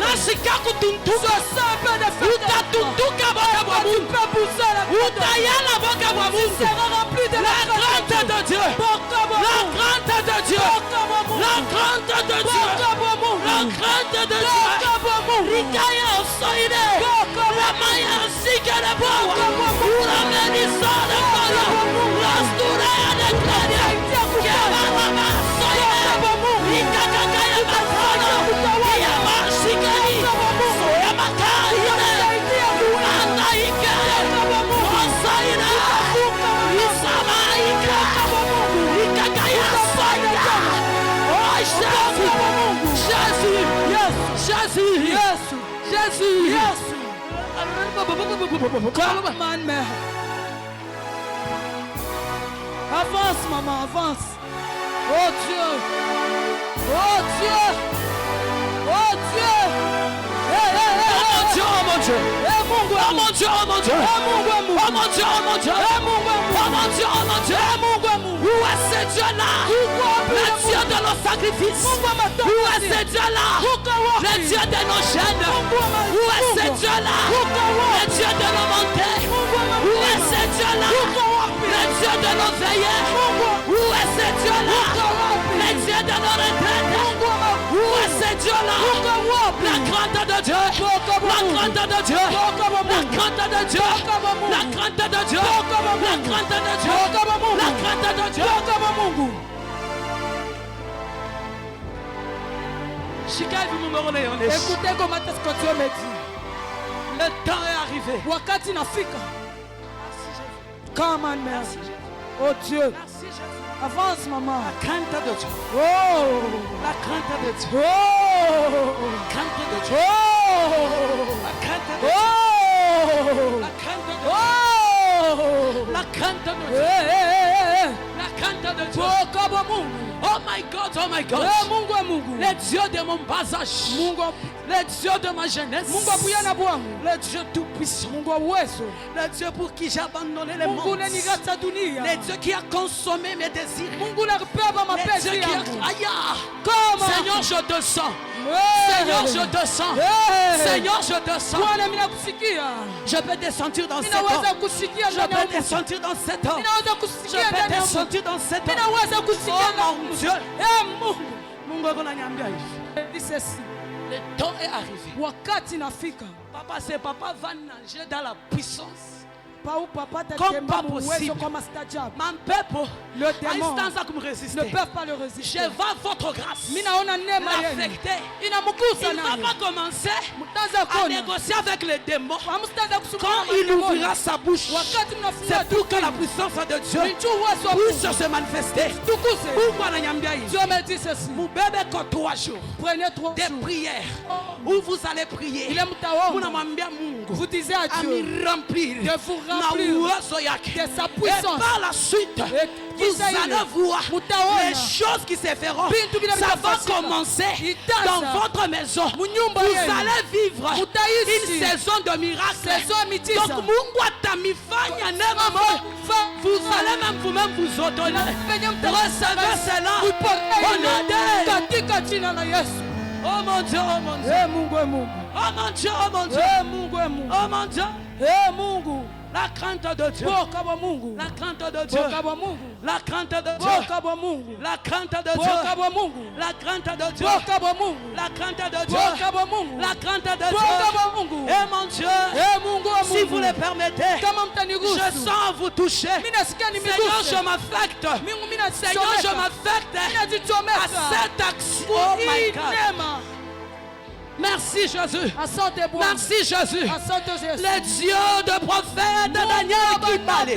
Nasika kutuntu. Je sens un peu de feu. Utatuntuka boka bwamu. Tu peux pousser la Utayala boka bwamu. sera rempli de La crainte de Dieu. La crainte de Dieu. La crainte de Dieu. La crainte de Dieu. Rikaya osoide. La maya sika de boa. Ula menisa de boa. La sturea de claria. Kema mama soide. Rikakakaya masana. Yama shikari. Soya makari. Anaike. Osaina. Isamaika. Rikakaya soida. Oh Jésus. Jésus. Jésus. Come on, man. Avance, maman, avance. Oh Dieu. Oh Dieu. Oh Dieu. Hey, hey, hey, hey. Oh mon Dieu. Hey, Mungu. Oh mon Dieu. Oh mon Dieu. Hey, Mungu, Mungu. Oh mon Dieu. Oh mon Dieu. Hey, Mungu, Mungu. Oh mon Dieu. Oh mon Dieu. Hey, Mungu, Mungu. Où est ce Dieu-là? Le Dieu de nos sacrifices. Où est ce Dieu-là? Le Dieu de nos chaînes. Où est ce Dieu-là? Le Dieu de nos montées. Où est ce Dieu-là? Le Dieu de nos veillées. Où est ce Dieu-là? Le Dieu de nos retraites. Où est ce Dieu-là? La crainte de Dieu. La crainte de Dieu. La crainte de Dieu. La crainte de Dieu. La crainte de Dieu. La crainte de Dieu. Écoutez comment est-ce que Dieu me dit. Le temps est arrivé. Wakati nafika. Come on, man. Oh Dieu. Avance, maman. La crainte de Dieu. Oh. La crainte de Dieu. Oh. La crainte de Dieu. Oh. La crainte de Dieu. Oh. La crainte de Dieu. Oh. La crainte de Dieu. Hey, hey, hey, hey. La crainte de Dieu. Oh, kaba Mungu. Oh my God, oh my God. Hey, Mungu, Mungu. Le Dieu de mon bas âge. Mungu. Le Dieu de ma jeunesse. Mungu apuyana bwangu. Le Dieu tout-puissant. Mungu wa uwezo. Le Dieu pour qui j'ai abandonné les Mungu mondes. unanigata dunia. Le Dieu qui a consommé mes désirs. Mungu unabeba Le mapenzi Dieu qui yangu. a... Aïe. Kama. Seigneur, je te sens. Hey. Seigneur, je te sens. Hey. Seigneur, je te sens. Bwana mimi nakusikia. Je peux te sentir dans cet Ninaweza homme. kusikia Je ndani peux te yangu. sentir dans cet homme. Ninaweza Je kusikia peux ndani te yangu. sentir dans cet homme. Ninaweza kusikia Oh ndani mon yangu. Dieu. Eh, Mungu. Mungu akonaniambia hivi. Dis ceci. Le temps est arrivé. Wakati nafika. Papa, c'est papa va nager dans la puissance. Pau papa Comme tatembea pas mu uwezo possible. kama stajabu. Mon peuple, Le à démon instance à me ne résister. peuvent pas le Je résister. vois votre grâce Mimi naona neema yenu. l'affecter. Inamgusa Il ne va naye. pas commencer Mtaanza à kuona. négocier avec les démons. Hamtaanza kusumbuka Quand na il demoni. ouvrira sa bouche, Wakati mnafungua c'est pour que la puissance de Dieu Nijue uwezo wa puisse Mungu. se manifester. Tukuse. Mungu ananiambia hivi. Dieu me dit ceci. Mubebe kwa 3 jours Prenez 3 des jours. prières où vous allez prier. Ile mtaomba. Munamwambia Mungu Vous disiez à Dieu ami remplir de vous na remplir uwezo yake. de sa Et puissance. par la suite, Et vous kisha ile, allez voir mutaona. les choses qui se feront. Bintu vile Ça va vitafanyika. commencer Itaanza. dans votre maison. Munyumba Vous yenu. allez vivre Mutaishi. une saison de miracles. Saison ya miujiza. Donc Mungu atamifanya neema moja. Vous allez même vous-même vous ordonner. Recevez cela au nom de... katika jina la Yesu. Oh mon Dieu, oh mon Dieu. Eh, Mungu, eh, Mungu. Oh mon Dieu, oh mon Dieu. Eh, Mungu, eh, Mungu. Oh mon Dieu. Eh, Mungu. La crainte de Dieu. Boka bwa Mungu. La crainte de Dieu. Boka bwa Mungu. La crainte de Dieu. Boka bwa Mungu. La crainte de Dieu. Boka bwa Mungu. La crainte de Dieu. Boka bwa Mungu. La crainte de Dieu. Boka bwa Mungu. La crainte de Boka Dieu. bwa Mungu. Et mon Dieu, Eh, Mungu, eh, si Mungu. vous le permettez, Kama mtaniruhusu. je sens vous toucher. Mimi nasikia Seigneur, nimiguse. je m'affecte. Mimi Seigneur, je najichomeka. m'affecte Mimi à najichomeka. cette action. Oh my Hii God. neema. Merci Jésus. Asante Bwana. Merci Jésus. Asante Yesu. Le Dieu de prophète Daniel qui parle.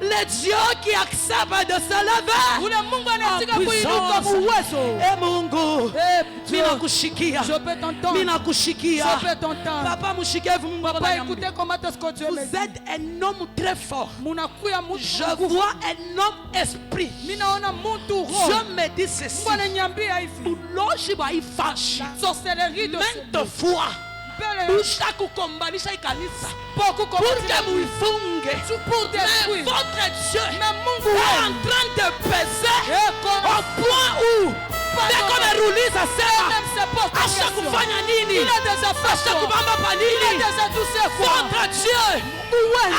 Le Dieu qui accepte de se lever. Ule Mungu anayetika En kuinuka puissance. muwezo. Et Mungu, Eh, Dieu, mina kushikia. je peux t'entendre. Mina kushikia. Je peux t'entendre. Papa mushikie vous Papa, écoutez comment est-ce que Dieu me Vous dit. êtes un homme très fort. Munakuya mtu Je nguvu. vois un homme esprit. Mimi naona mtu roho. Je me me dit ceci. Mbona niambia hivi. Uloji wa ifashi. Sorcellerie de Maintes fois. Busha kukombanisha ikanisa. Pour que muifunge. Pour détruire. Votre Dieu Mungu est en train de peser au point où dès qu'on est roulé ça sert à kufanya nini? Asha kubamba pa nini? Votre Dieu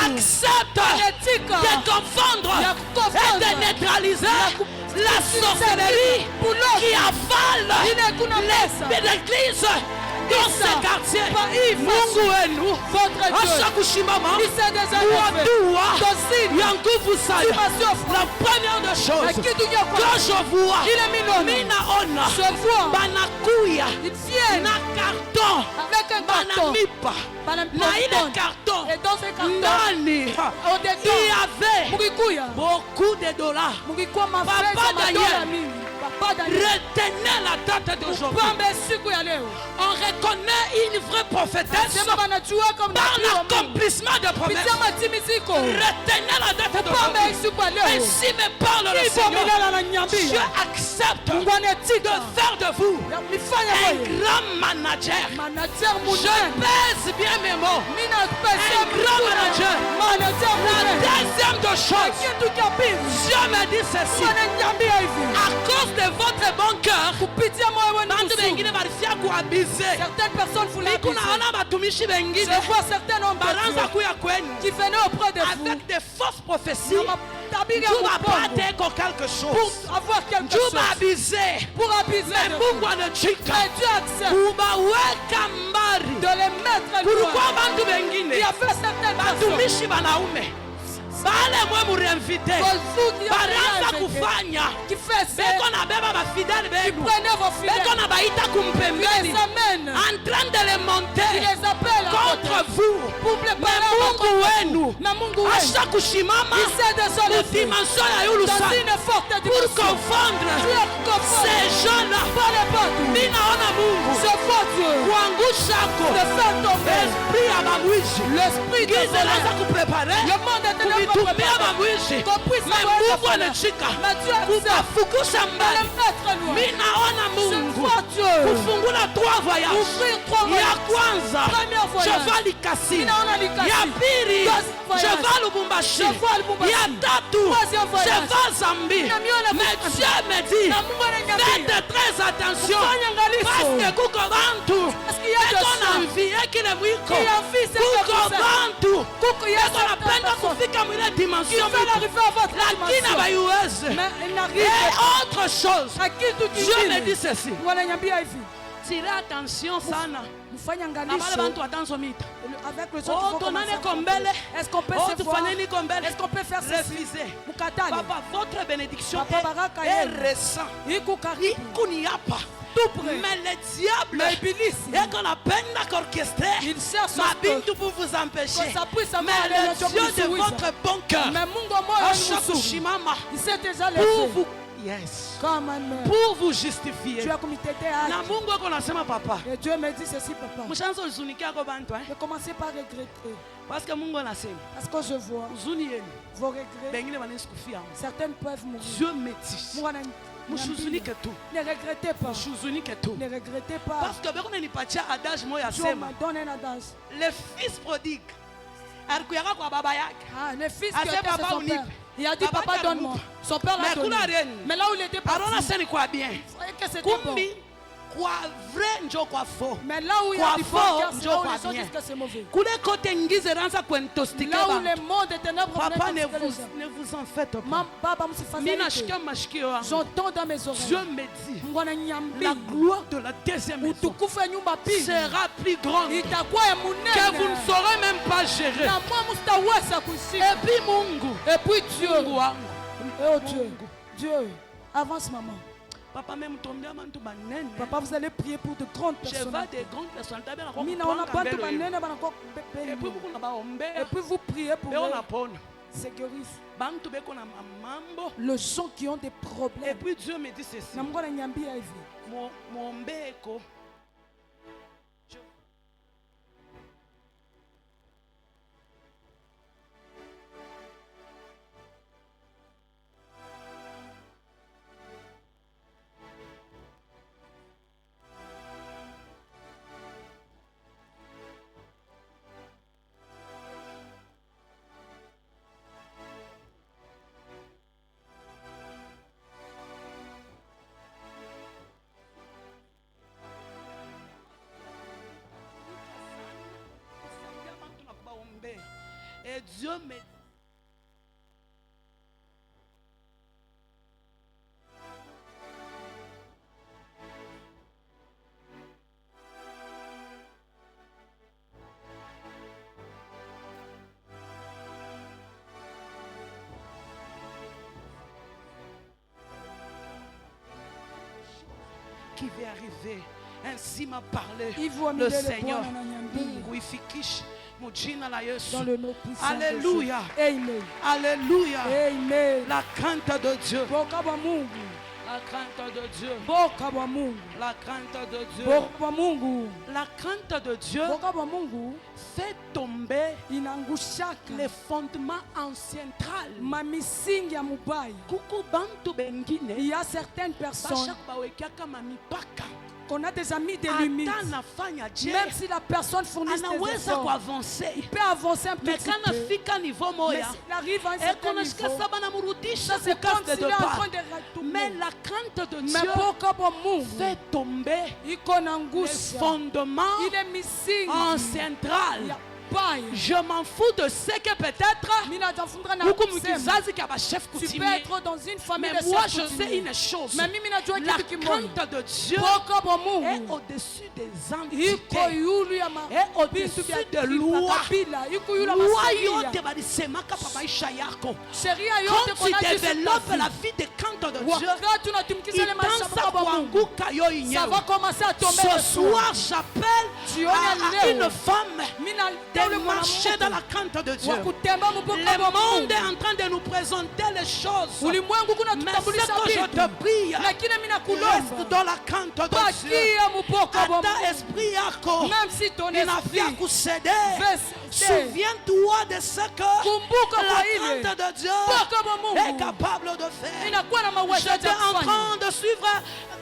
accepte de confondre et de neutraliser la sorcellerie qui avale l'église dans ce quartier. Mungu wenu asha kushimama muadua ya nguvu sana. La première des choses quand je vois minaona banakuya na carton banamipa na ile carton ndani il y avait beaucoup de dollars. Papa Daniel, retenez la date d'aujourd'hui. On reconnaît une vraie prophétesse par l'accomplissement de promesses. Retenez la date d'aujourd'hui. Ainsi me parle le Seigneur. Dieu accepte de faire de vous un grand manager. Je pèse bien mes mots. Un grand manager. La deuxième de chose, Dieu me dit ceci. À cause de votre bon cœur, certaines personnes vous l'abusent. Je vois certains hommes qui venaient auprès de vous avec des fausses prophéties pour quelque chose. Pour avoir quelque chose. Pour abuser de vous. Mais Dieu accepte de les mettre loin. Il y avait certaines personnes baraza kufanya beko na beba bafidèle benu beko na baita kumpembeni en train de les monter contre vous. Mungu wenu asha kushimama dimension ya yulusa pour confondre ces gens-là. Ninaona Mungu kuangushako esprit ya bamwishi kizeleza kuprepare kumitumia bamwishi Mungu anachika kubafukusha mbali. Minaona Mungu kufungula 3 voyages. Ya kwanza cheval Likasi, ya pili cheval Lubumbashi, ya tatu cheval Zambi. Mais Dieu me dit faites très attention parce que kuko bantu eko envie kile mwiko kuko bantu eko napenda kufika mwile dimension lakini abayuweze. Et autre chose, Dieu me dit ceci. Tirez attention sana. Avec le est-ce qu'on peut se voir? Est-ce qu'on peut faire ceci? Papa, votre bénédiction est récente. Tout près. Mais le diable est qu'on a peine d'orchestrer. Il cherche pour vous empêcher. Mais le Dieu de votre bon cœur, pour vous, yes, pour vous justifier. Na Mungu ako nasema papa. Et Dieu me dit ceci, papa. Mshanzo uzunikia kwa bantu Ne commencez pas à regretter. Parce que Mungu anasema. Parce que je vois Uzuni yenu. vos regrets. Bengine banesi kufia. Certaines peuvent mourir. Dieu me dit. Mshuzunike tu. Ne regrettez pas. Mshuzunike tu. Ne regrettez pas. Parce que beko nipatia adage moya Dieu sema. me donne un adage. Le fils prodigue. Alikuyaka kwa baba yake. Le fils qui était chez son père. Il a dit papa donne-moi. Son père l'a donné. Mais là où il était parti. Arona seni kwa bien. Que c'était bon. Kumbi kwa vrai njo kwa faux. Mais là où il y a du faux, c'est là où les gens disent que c'est mauvais. Kule kote ngize ranza kwentostika. Là où le monde est ténèbres. Papa ne vous en faites pas. J'entends dans mes oreilles. Dieu me dit la gloire de la deuxième maison sera plus grande que vous ne saurez même pas gérer. Et puis Dieu. Oh Dieu, avance maman. Papa, même tombé à mantou banane. Papa, vous allez prier pour de grandes personnes. Je vois des grandes personnes. Et puis vous priez pour eux. Se guérissent. Les gens qui ont des problèmes. Et puis Dieu me dit ceci. Mon beko. Et Dieu me qui va arriver. Ainsi m'a parlé le Seigneur. Mungu ifikishe mujina la Yesu. Dans le nom puissant. Alléluia. Amen. Alléluia. Amen. La crainte de Dieu. Boka ba Mungu. La crainte de Dieu. Boka ba Mungu. La crainte de Dieu. Boka ba Mungu. La crainte de Dieu Boka ba Mungu fait tomber inangushaka les fondements ancestral. mamisingi ya mubaya. Kuku bantu bengine. Il y a certaines personnes Bashaka bawekiaka mamipaka. qu'on a déjà mis des limites. Hata nafanya je. Même si la personne fournit des Anaweza efforts, kuavancer. il peut avancer un Mais petit quand peu. nafika niveau Mais moya. s'il arrive à un Et certain qu'on ashika niveau, saba na murudisha ça c'est kukase comme s'il de est en pas. train de retourner. Mais la crainte de Mais Dieu boka ba Mungu fait tomber iko na les ngusha fondements ile misingi ancestral. ya baya. Je m'en fous de ce que peut-être Mina tafuta na huku kusema. mkizazi kia chef Tu peux coutumier. être dans une famille Mais de moi chefs je sais coutumiers. une chose. Mais mimi najua La kitu kimoja. crainte de Dieu Boka ba est Mungu au-dessus des iko entités. yulu ya Et au-dessus de loi. kabila iko yulu ya Loi masalia. yote balisemaka pa maisha yako. Sheria yote Quand tu kona développes la vie de crainte de Dieu, wakati unatumikisha ile maisha itanza baba Mungu, kuanguka yo ça yenyewe. va commencer à tomber Ce le soir, j'appelle Jioni à leo. une femme Mina de leo marcher dans la crainte de Dieu. wakutemba muboka Le ba monde Mungu. est en train de nous présenter les choses. Ulimwengu kuna Mais ce tutambulisha que je vitu. te prie, Lakini mina reste kulomba dans la crainte de Dieu. bakia muboka ba Ata Mungu. esprit yako Même si ton inafia esprit kuceder. veut céder. Souviens-toi de ce que Kumbuka la kwa ile crainte de Dieu boka ba est Mungu capable de faire. inakuwa na maweza ya J'étais en kufanya. train de suivre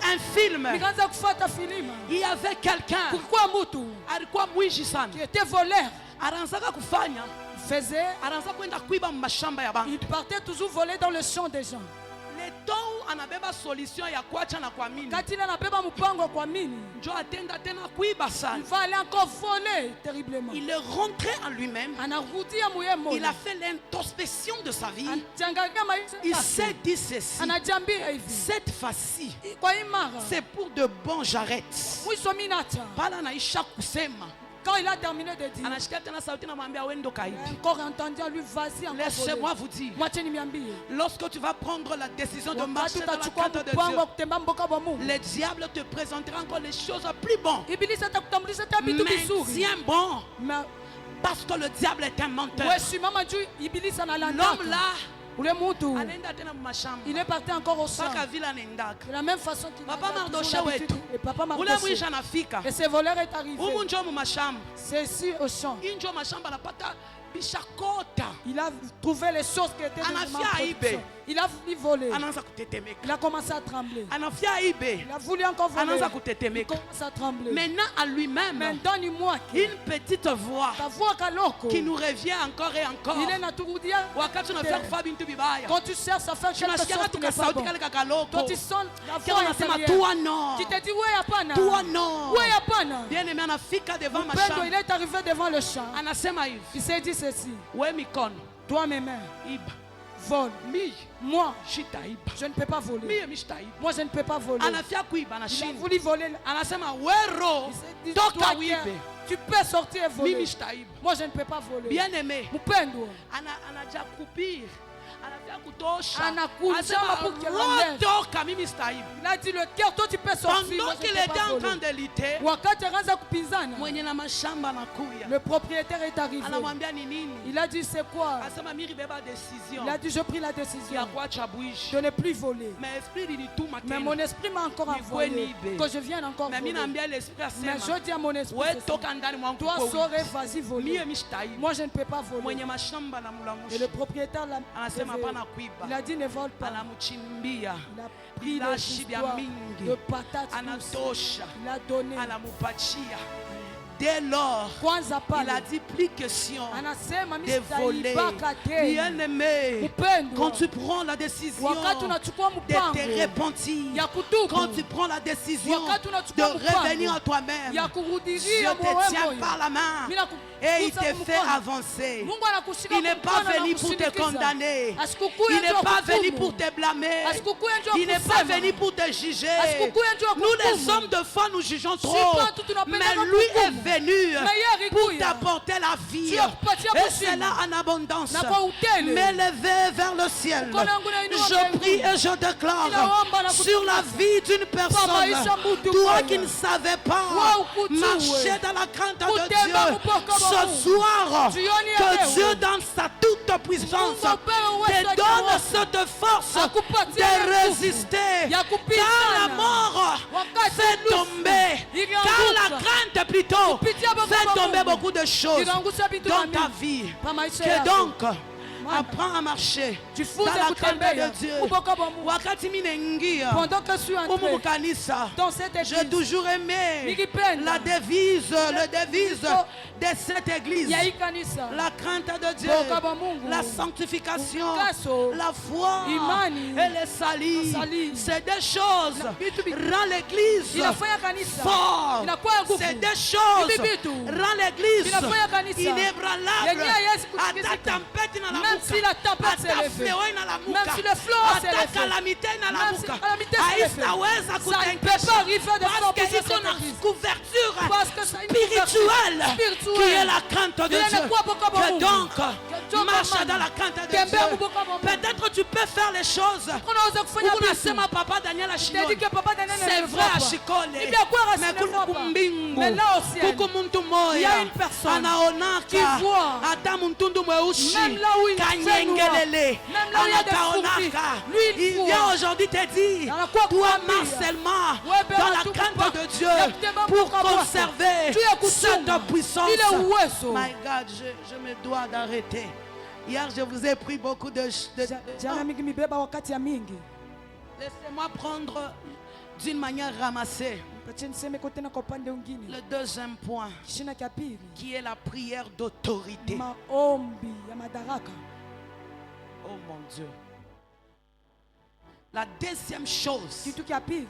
un film. Nikaanza kufuata filima. Il y avait quelqu'un Kulikuwa mtu alikuwa mwishi sana, qui était voleur. anaanzaka kufanya, Il faisait, anaanza kwenda kuiba mashamba ya bantu. il partait toujours voler dans le champ des gens. Le temps anabeba solution ya kuacha na kuamini, Quand il anabeba mpango kwa mini, njo atenda tena kuiba il sana. va aller encore voler terriblement. Il est rentré en lui-même. Anarudia muye moyo. Il a fait l'introspection de sa vie. Anajangalia maisha Il yake. s'est dit ceci: Anajiambia hivi. cette fois-ci, Kwa imara. c'est pour de bon, j'arrête. Mwisho mimi naacha. Pala naisha kusema, Quand il a terminé de dire, anashikia tena sauti namwambia wendo kaibi. encore entendu à lui, vas-y encore Laissez-moi voler. vous dire, Mwache niambie. lorsque tu vas prendre la décision de Wakati marcher dans la utachukua crainte de mpango Dieu, wa kutembea mboka wa Mungu. le diable te présentera encore les choses plus bonnes. Ibilisi atakutambulisha hata vitu Mais vizuri. tiens bon, Mais parce que le diable est un menteur. wewe simama juu ibilisi analandaka. L'homme là, Ule mtu anaenda tena mashamba. il est parti encore au champ. Mpaka vile anaendaka. De la même façon qu'il Papa a toujours Mardoché l'habitude. wetu. Et papa Ule Mardoché. mwisha anafika. Et ce voleur est arrivé. Humu njo mu mashamba. C'est ici au champ. Hii njo mashamba anapata bishakota. Il a trouvé les choses qui étaient dans Anafia ma aibe. production. Il a voulu voler. Anaanza kutetemeka. Il a commencé à trembler. Anafia ibe. Il a voulu encore voler. Anaanza Il kutetemeka. commence à trembler. Maintenant à lui-même, Mais donne-moi une petite voix voix kaloko. qui nous revient encore et encore. Il est naturudia. Wakati unafika kufanya bintu vibaya. Quand tu cherches à faire quelque Tunasikia chose qui tu n'est pas kasauti bon. kale kakaloko. Toi tu sens la Kila voix unasema intérieure. toi non. Tu te dis ouais hapana. Toi non. Ouais hapana. Bien aimé anafika devant Pendo, mashamba. il est arrivé devant le champ. Anasema hivi. Il s'est dit ceci. We mikono. Toi mes mains, Iba. vole. Mi. Moi, Shitaiba. je ne peux pas voler. Mie mishitaiba. Moi, je ne peux pas voler. Anafia kuiba Il a anashinda. voulu voler. Anasema wero. Il s'est dit, Toka toi, wibe. tu peux sortir et Mimi voler. mishitaiba. Moi, je ne peux pas voler. Bien aimé. Mpendwa. Anaja kupir. Anafia kutosha. Anakuja Anasema pour qu'il enlève. rotoka mimi sitaiba. Il a dit le cœur, toi tu peux sortir. Pendant Moi, je qu'il ne peux était pas en train voler. de lutter, Wakati anaanza kupinzana, mwenye na mashamba anakuya. le propriétaire est arrivé. Anamwambia ni nini? Il a dit c'est quoi? Anasema mimi beba decision Il a dit je pris la ya décision kuacha buishi. de ne plus voler. Mais esprit lilituma Mais tena. mon esprit m'a encore Ni envoyé kweli, que je vienne encore Mais mimi voler. naambia l'esprit Mais asema, je dis à mon esprit, wewe ceci. toka ndani mwangu Toi kwa sors et wingi. vas-y Mie voler. mishitaiba. Moi je ne peux pas voler. Mwenye mashamba Et le anamulamusha. propriétaire l'a Anasema levé. hapana kuiba. Il a dit ne vole pas. Anamuchimbia. Il a pris Ila les shibia histoires mingi. de patates douces. Anatosha. Il a donné. Anamupatia. Dès lors, kwanza il a pale dit plus question anasema mimi de voler. sitaibaka tena. Bien-aimé, Mpendwa, quand tu prends la décision wakati unachukua de mpango te repentir, ya kutubu, quand tu prends la décision wakati de unachukua mpango revenir à toi-même, ya je kurudilia te tiens moyo, par la main mimi et il nakugusa te fait mkono. avancer. Mungu anakushika Il n'est pas mkono na venu pour te kusindikiza. condamner. Asikukuye Il n'est njoo pas venu kuhukumu. pour te blâmer. Asikukuye njoo Il n'est pas kusema. venu pour te juger. Asikukuye njoo Nous les kuhukumu. hommes de foi nous jugeons trop. watu tunapenda Mais lui est kuhukumu. venu Na yeye pour alikuja. t'apporter la vie. Sio kupatia Et kushinda. c'est là en abondance. Na kwa utele. M'élever vers le ciel. Mkono wangu nainua Je mbinguni. prie et je déclare Ninaomba na sur la kutangaza. vie d'une personne. maisha mtu Toi mmoja. qui ne savais pas Wewe ukujue. marcher dans la crainte de Kutembea Dieu. mpaka Ce Mungu. soir, Jioni ya que leo. Dieu dans sa toute puissance Mungu apewe uwezo te donne wake. cette force Akupatie de nguvu résister. ya kupigana. Car la mort Wakati fait nusu tomber, ilianguka. car la crainte plutôt Kupitia Baba fait Mungu. tomber beaucoup de choses Iliangusha vitu dans na ta mingi. vie. Pa maisha Que yako. donc, Mwana. apprends à marcher Jifunze dans la crainte kutembea de Dieu. kuboka bwa Mungu. Wakati minengia Pendant que je suis umu entré mukanisa, dans cette j'ai église toujours aimé Nikipenda. la devise de cette église. ya hii kanisa, La crainte de Dieu, Boka bwa Mungu. la sanctification, Utakaso. la foi Imani. et le salut. Salut. C'est des choses vitu vi- rend l'église inafanya kanisa fort. inakuwa nguvu. C'est des choses Hivi vitu rend l'église vinafanya kanisa inébranlable. yenyewe haiwezi kutikisika. Hata tempête Même inalamuka, si la tempête hata s'élève, fleuve inalamuka, même si le fleuve hata s'élève, calamité même si inalamuka, calamité s'élève, haitaweza ça ne peut kutengesha pas arriver de parce force que sur iko cette na église. couverture Parce que ça a une spirituelle couverture qui est la crainte de Ile Dieu. inakuwa boka bwa Que Mungu. donc Dieu marche commande. dans la crainte de Tembea Dieu. kuboka bwa Mungu. Peut-être tu peux faire les choses. unaweza kufanya vitu. Unasema papa Daniel Ashiloni. Ndidike papa Daniel C'est ne vrai voit à pas. Shikole. Ni vya kweli Mais asinevoa kuku pas. mbingu. Mais là au ciel, Kuku muntu il y moya. a une personne qui Anaonaka. voit. Hata mtundu mweusi. Même là où il fait noir. Kanyengelele. Même là où il y a des Anakaonaka. fourmis. Lui, il Il voit. vient aujourd'hui te dire. Anakuwa Toi kuambia. marche seulement Ouais, ben, dans la tu crainte peux de pas. Dieu Ya kutembea pour mpaka mwako. conserver Tu ya kuchunga. cette puissance. Ile uwezo. My God, je me dois d'arrêter. Hier, je vous ai pris beaucoup de... Jana mingi mibeba wakati ya mingi. Laissez-moi prendre d'une manière ramassée Pache niseme kote na kwa upande mwingine. le deuxième point, Kishina cha pili, qui est la prière d'autorité. maombi ya madaraka. Oh mon Dieu. La deuxième chose, Kitu cha pili,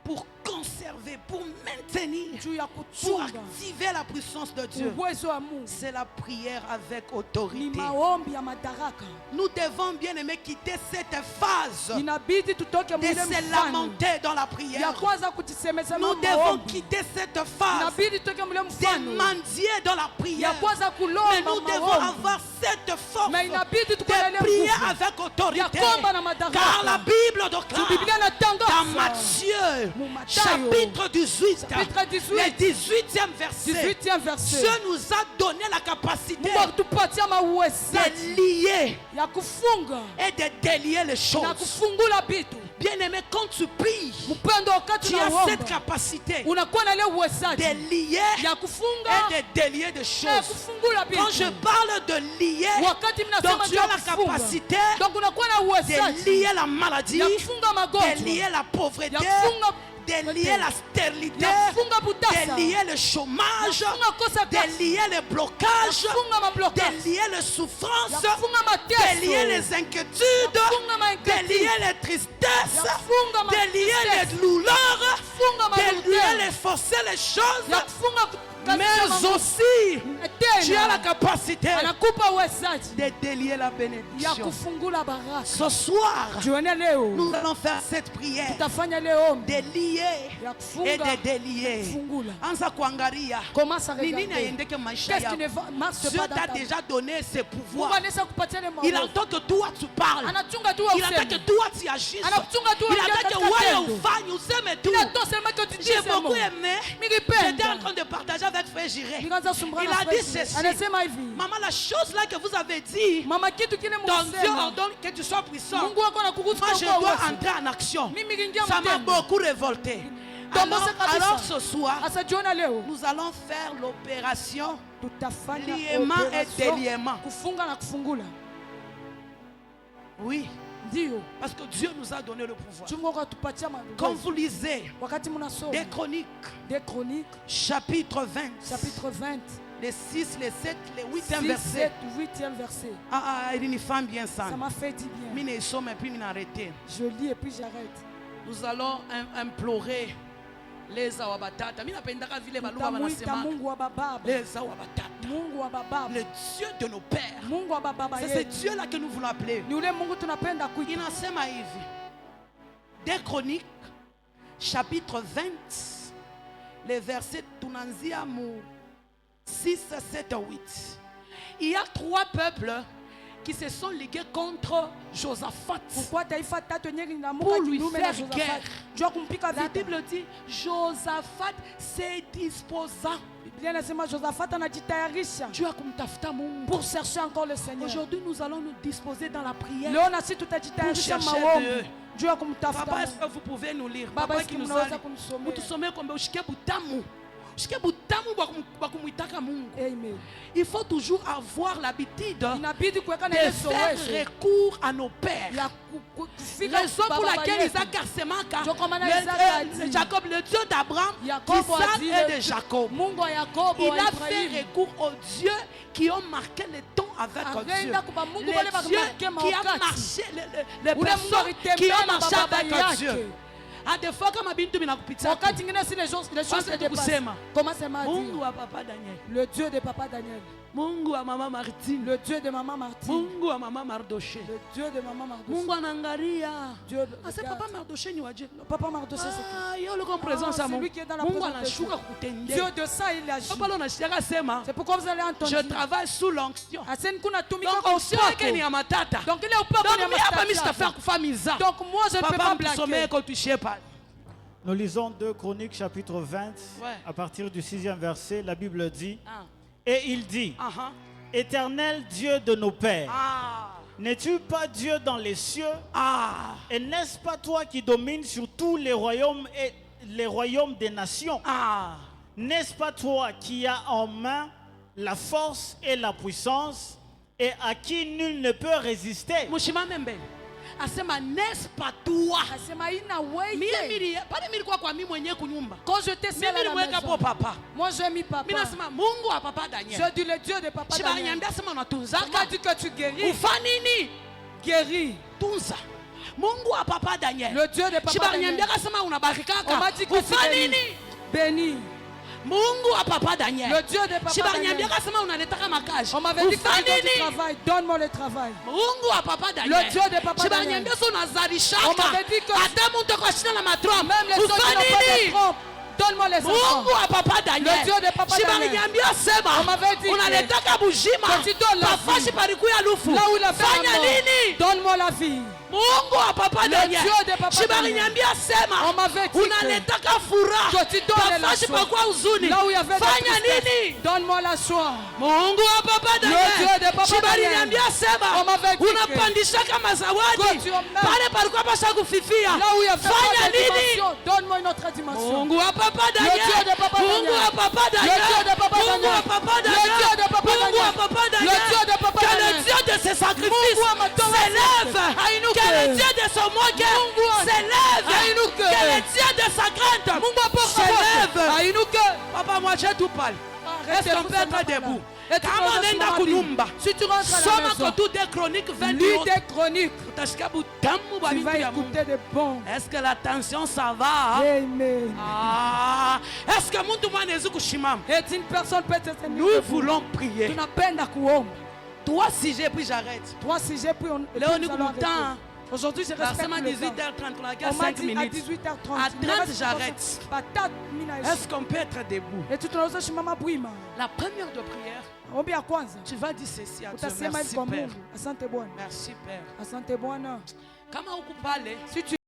pour conserver, pour maintenir, juu ya pour kuchunga activer la puissance de Dieu, uwezo wa Mungu c'est la prière avec ni autorité. maombi ya madaraka. Nous devons bien aimer quitter cette phase Inabidi tutoke de mule se mfano lamenter dans la ya prière. kwanza kujisemeza Nous devons maombi. quitter cette phase Inabidi tutoke mule de mfano mendier dans la ya prière. kwanza Mais kulomba nous devons maombi. avoir cette force Mais inabidi tukuwe na de ile prier nguvu avec autorité. ya kuomba na madaraka. Car la Bible Juu déclare Biblia dans inatangaza Matthieu, Mu Mathayo, chapitre 18, chapitre 18, le 18e verset, 18e verset. Dieu nous a donné la capacité Mungu alitupatia mauwezaji de lier ya kufunga et de délier les na choses. kufungula vitu. Bien-aimé, quand tu pries, Mpendo, wakati tu as cette unaomba capacité unakuwa na ile uwezaji de lier ya kufunga et de délier des na choses. kufungula Quand je vitu. parle de lier, Wakati mnasema donc tu ndio as la kufunga, capacité donc unakuwa na de uwezaji lier la maladie, ya kufunga de magonjwa, lier la pauvreté, ya kufunga de lier la stérilité, ya kufunga butasa, de lier le chômage, ya kufunga kosa de kazi, lier les blocages, ya kufunga mablokaji, de lier les souffrances, ya kufunga de lier mateso, les inquiétudes, ya kufunga de mainquiétude, lier les tristesses, ya kufunga de lier matristesse, les douleurs, kufunga de lier madouleur, les forcer les choses, ya kufunga mais mambo. aussi tu as la Tena capacité anakupa uwezaji de délier la ya bénédiction. kufungula baraka. Ce soir, Jioni leo nous allons faire cette prière tutafanya leo ombi de lier ya et kufunga de délier. kufungula. Anza kuangalia Commence à ni nini regarder. aiendeke maisha Qu'est-ce qui yako. ne marche Dieu pas dans t'a ta vie? déjà donné ses Mungu pouvoirs. anaweza kupatia ile Il maono. entend que toi tu parles. Anachunga tu Il attend que useme. toi tu agisses. Anachunga tu Il uingie attend que katika wewe tendo. ufanye useme tout. Inatoa sema que tu J'ai dises beaucoup mo. aimé. Nilipenda. J'étais en train de partager avec Frère Jiré. Nikaanza kusumbua Il na a dit Fred. ceci. Anasema hivi. Maman, la chose là que vous avez dit, Mama kitu kile ton Dieu mnasema. ordonne que tu sois puissant. Mungu wako anakuruhusu Moi, je kwa dois uwezo. entrer en action. Mimi ngiingia Ça m'a mtendo. beaucoup révolté. Tombosa kabisa. Alors ce soir, Asa jioni leo nous allons faire l'opération tutafanya liement et operation déliement. kufunga na kufungula. Oui, Ndio. Parce que Dieu nous a donné le pouvoir. Mungu akatupatia Quand vous lisez wakati mnasoma des Chroniques, chapitre 20, chapitre 20, les 6, les 7, les 8e 6, versets. 7, 8e verset. Il y a une femme bien Ça sana. m'a fait du bien. Mine somme et puis mine arrêté. Je lis et puis j'arrête. Nous allons implorer les awabatata. Mina pendaka vile baluba Tutamuita banasema. Mungu wa baba. Les awabatata. Mungu wa baba. Le Dieu de nos pères. Mungu wa baba C'est ce yetu. Dieu là que nous voulons appeler. Ni ule Mungu tunapenda kuita. Inasema hivi. Des Chroniques, chapitre 20, les versets tunaanzia mu 6, 7, 8. Il y a 3 peuples qui se sont ligués contre Josaphat Pourquoi taifa tatu nyingi na pour Mungu lui kinyume na faire Josaphat? guerre. Jua kumpika La vita. Bible dit Josaphat se disposa Biblia inasema Josaphat anajitayarisha Dieu a kumtafuta Mungu. pour chercher encore le Seigneur. Aujourd'hui, nous allons nous disposer dans la prière. Leo na sisi tutajitayarisha Pour chercher maombi. Dieu. Juu ya kumtafuta Papa, est-ce Mungu. que vous pouvez nous lire? Baba, Papa est-ce qui que nous mnaweza a kunisomea? mutusomee kwamba ushike butamu. Ushike butamu bwa kumwitaka Mungu. Amen. Il faut toujours avoir l'habitude Inabidi kuweka de na faire recours à nos pères. ya kufika Raison pour baba laquelle yetu. Isaac Arsemaka, Ndio kwa maana Isaka ati- Jacob, le Dieu d'Abraham, Yakobo d'Isaac ati et de le- Jacob, Mungu wa Yakobo il wa a fait Ibrahimu. recours aux dieux qui ont marqué le temps avec Dieu. Akaenda kwa Mungu Les wale dieux wakimarke qui ont maokati. marché, les Ule Mungu personnes alitembea qui ont na marché baba avec yake. Dieu. À des fois, comme Abintu Minakupitia, Wakati ingine si les choses Parce se que dépassent. kusema. Comment c'est m'a Mungu dit? wa papa Daniel, Le Dieu de papa Daniel. Mungu wa mama Martine, Le Dieu de maman Martine. Mungu wa mama Mardoché, Le Dieu de maman Mardoché. Mungu anangaria. Dieu de Ah, c'est papa Mardoché ni waje. Papa Mardoché c'est qui? Ah, yo le comme présence c'est à Mungu. lui qui est dans la Mungu présence de anashuka Dieu. kutendea. Dieu de ça il agit. Papa lona shaka sema, C'est pourquoi vous allez entendre. je travaille sous l'onction. Aseni kuna tumika Donc kwa onction yake ni ya matata. Donc il est au peuple Donc de mimi hapa mimi Mastafia. sitafaa kufa miza. Donc moi je ne peux Papa pas mtusomee blaguer. kwa tuishie pale. Nous lisons 2 Chroniques chapitre 20, Ouais. à partir du 6e verset, la Bible dit, Ah. et il dit, Ah. Éternel Dieu de nos pères, Ah. n'es-tu pas Dieu dans les cieux? Ah. Et n'est-ce pas toi qui domines sur tous les royaumes et les royaumes des nations? Ah. N'est-ce pas toi qui as en main la force et la puissance et à qui nul ne peut résister? Mushima membe. Asema n'est-ce pas toi? Asema ina Mimi wewe. mili pale mimi kwa mimi mwenyewe kunyumba. Quand je t'ai Mimi seul à la nilimweka maison. po papa. Moi j'ai mis papa. Mimi nasema Mungu wa papa Daniel. Je dis le Dieu de papa Shiba Daniel. nyambia sema On m'a unatunzaka. dit que tu guéris. Ufa nini? Guéris. Tunza. Mungu wa papa Daniel. Le Dieu de papa Shiba Daniel. nyambia sema unabaki On kaka. m'a dit que tu Ufa guéris. nini? Béni. Mungu wa papa Daniel. Le Dieu de papa Shiba Daniel. nyambia sema unaletaka makaji. On m'avait dit que Ufa quand tu nini? travailles, donne-moi le travail. Mungu wa papa Daniel. Le Dieu de papa Shiba Daniel. nyambia sio unazalishaka. On m'avait dit que- hata mtu kwa shina la matrom. Même les soldats Ufa n'ont pas de nini? trompe. Donne-moi les enfants. Mungu wa papa Daniel. Le Dieu de papa Shiba Daniel. nyambia sema On m'avait dit que- unaletaka bujima. que tu donnes la Pafashi vie. palikuya lufu. Là où il a fait Fanya la mort. nini? Donne-moi la vie. Mungu wa papa Le Daniel. Dieu de papa Shiba Daniel. nyambia sema On m'avait dit que- unaletaka furaha. Que tu donnes la Pafashi joie. pakwa huzuni. Là où il y avait de la Fanya tristesse, nini? donne-moi la joie. Mungu wa papa Daniel. Dieu de papa Shiba Daniel. nyambia sema On m'avait dit que- unapandisha kama zawadi. Que tu emmènes- Pale palikuwa pasha kufifia. Là où il y avait Fanya pas de nini? dimension, donne-moi une autre dimension. Mungu wa papa Le Dieu Daniel. de papa Mungu Daniel. wa papa Le Daniel. Dieu de papa Mungu Daniel. wa papa Le Daniel. Dieu de papa Mungu wa Daniel. papa Le Daniel. Dieu de papa Que le Daniel. Dieu de ses sacrifices Mungu wa matongo s'élève. Ainuke. Que le Dieu de son moqueur Mungu wa- s'élève. Ainuke. Que le Dieu de sa crainte Mungu wa porte s'élève. Ainuke. Papa, moi j'ai tout parlé. Est-ce qu'on peut être debout? Kama unaenda kunyumba, Si tu rentres à la soma maison, kotu des chroniques 20 lis des chroniques. utashika butamu bwa Tu vitu vas ya Mungu. écouter des bons. Est-ce que la tension ça va? Amen. Ah, est-ce que mtu mwana anaweza kushimama? Et une personne peut être Nous voulons prier. tunapenda kuomba. 3 sujets puis j'arrête. 3 sujets puis on Leo puis ni nous allons kumta. arrêter. Aujourd'hui je respecte Versement le temps. 18h30, on a On m'a 5 dit à minutes. 18h30. À 30 j'arrête. Patata mina Est-ce qu'on peut être debout? Et tunaweza simama bwima. La première de prière, Ombi ya kwanza. tu vas dire ceci à Dieu. Utasema hivi Merci kwa Père. Mungu. Asante Bwana. Merci Père. Asante Bwana. Kama huku pale, Si tu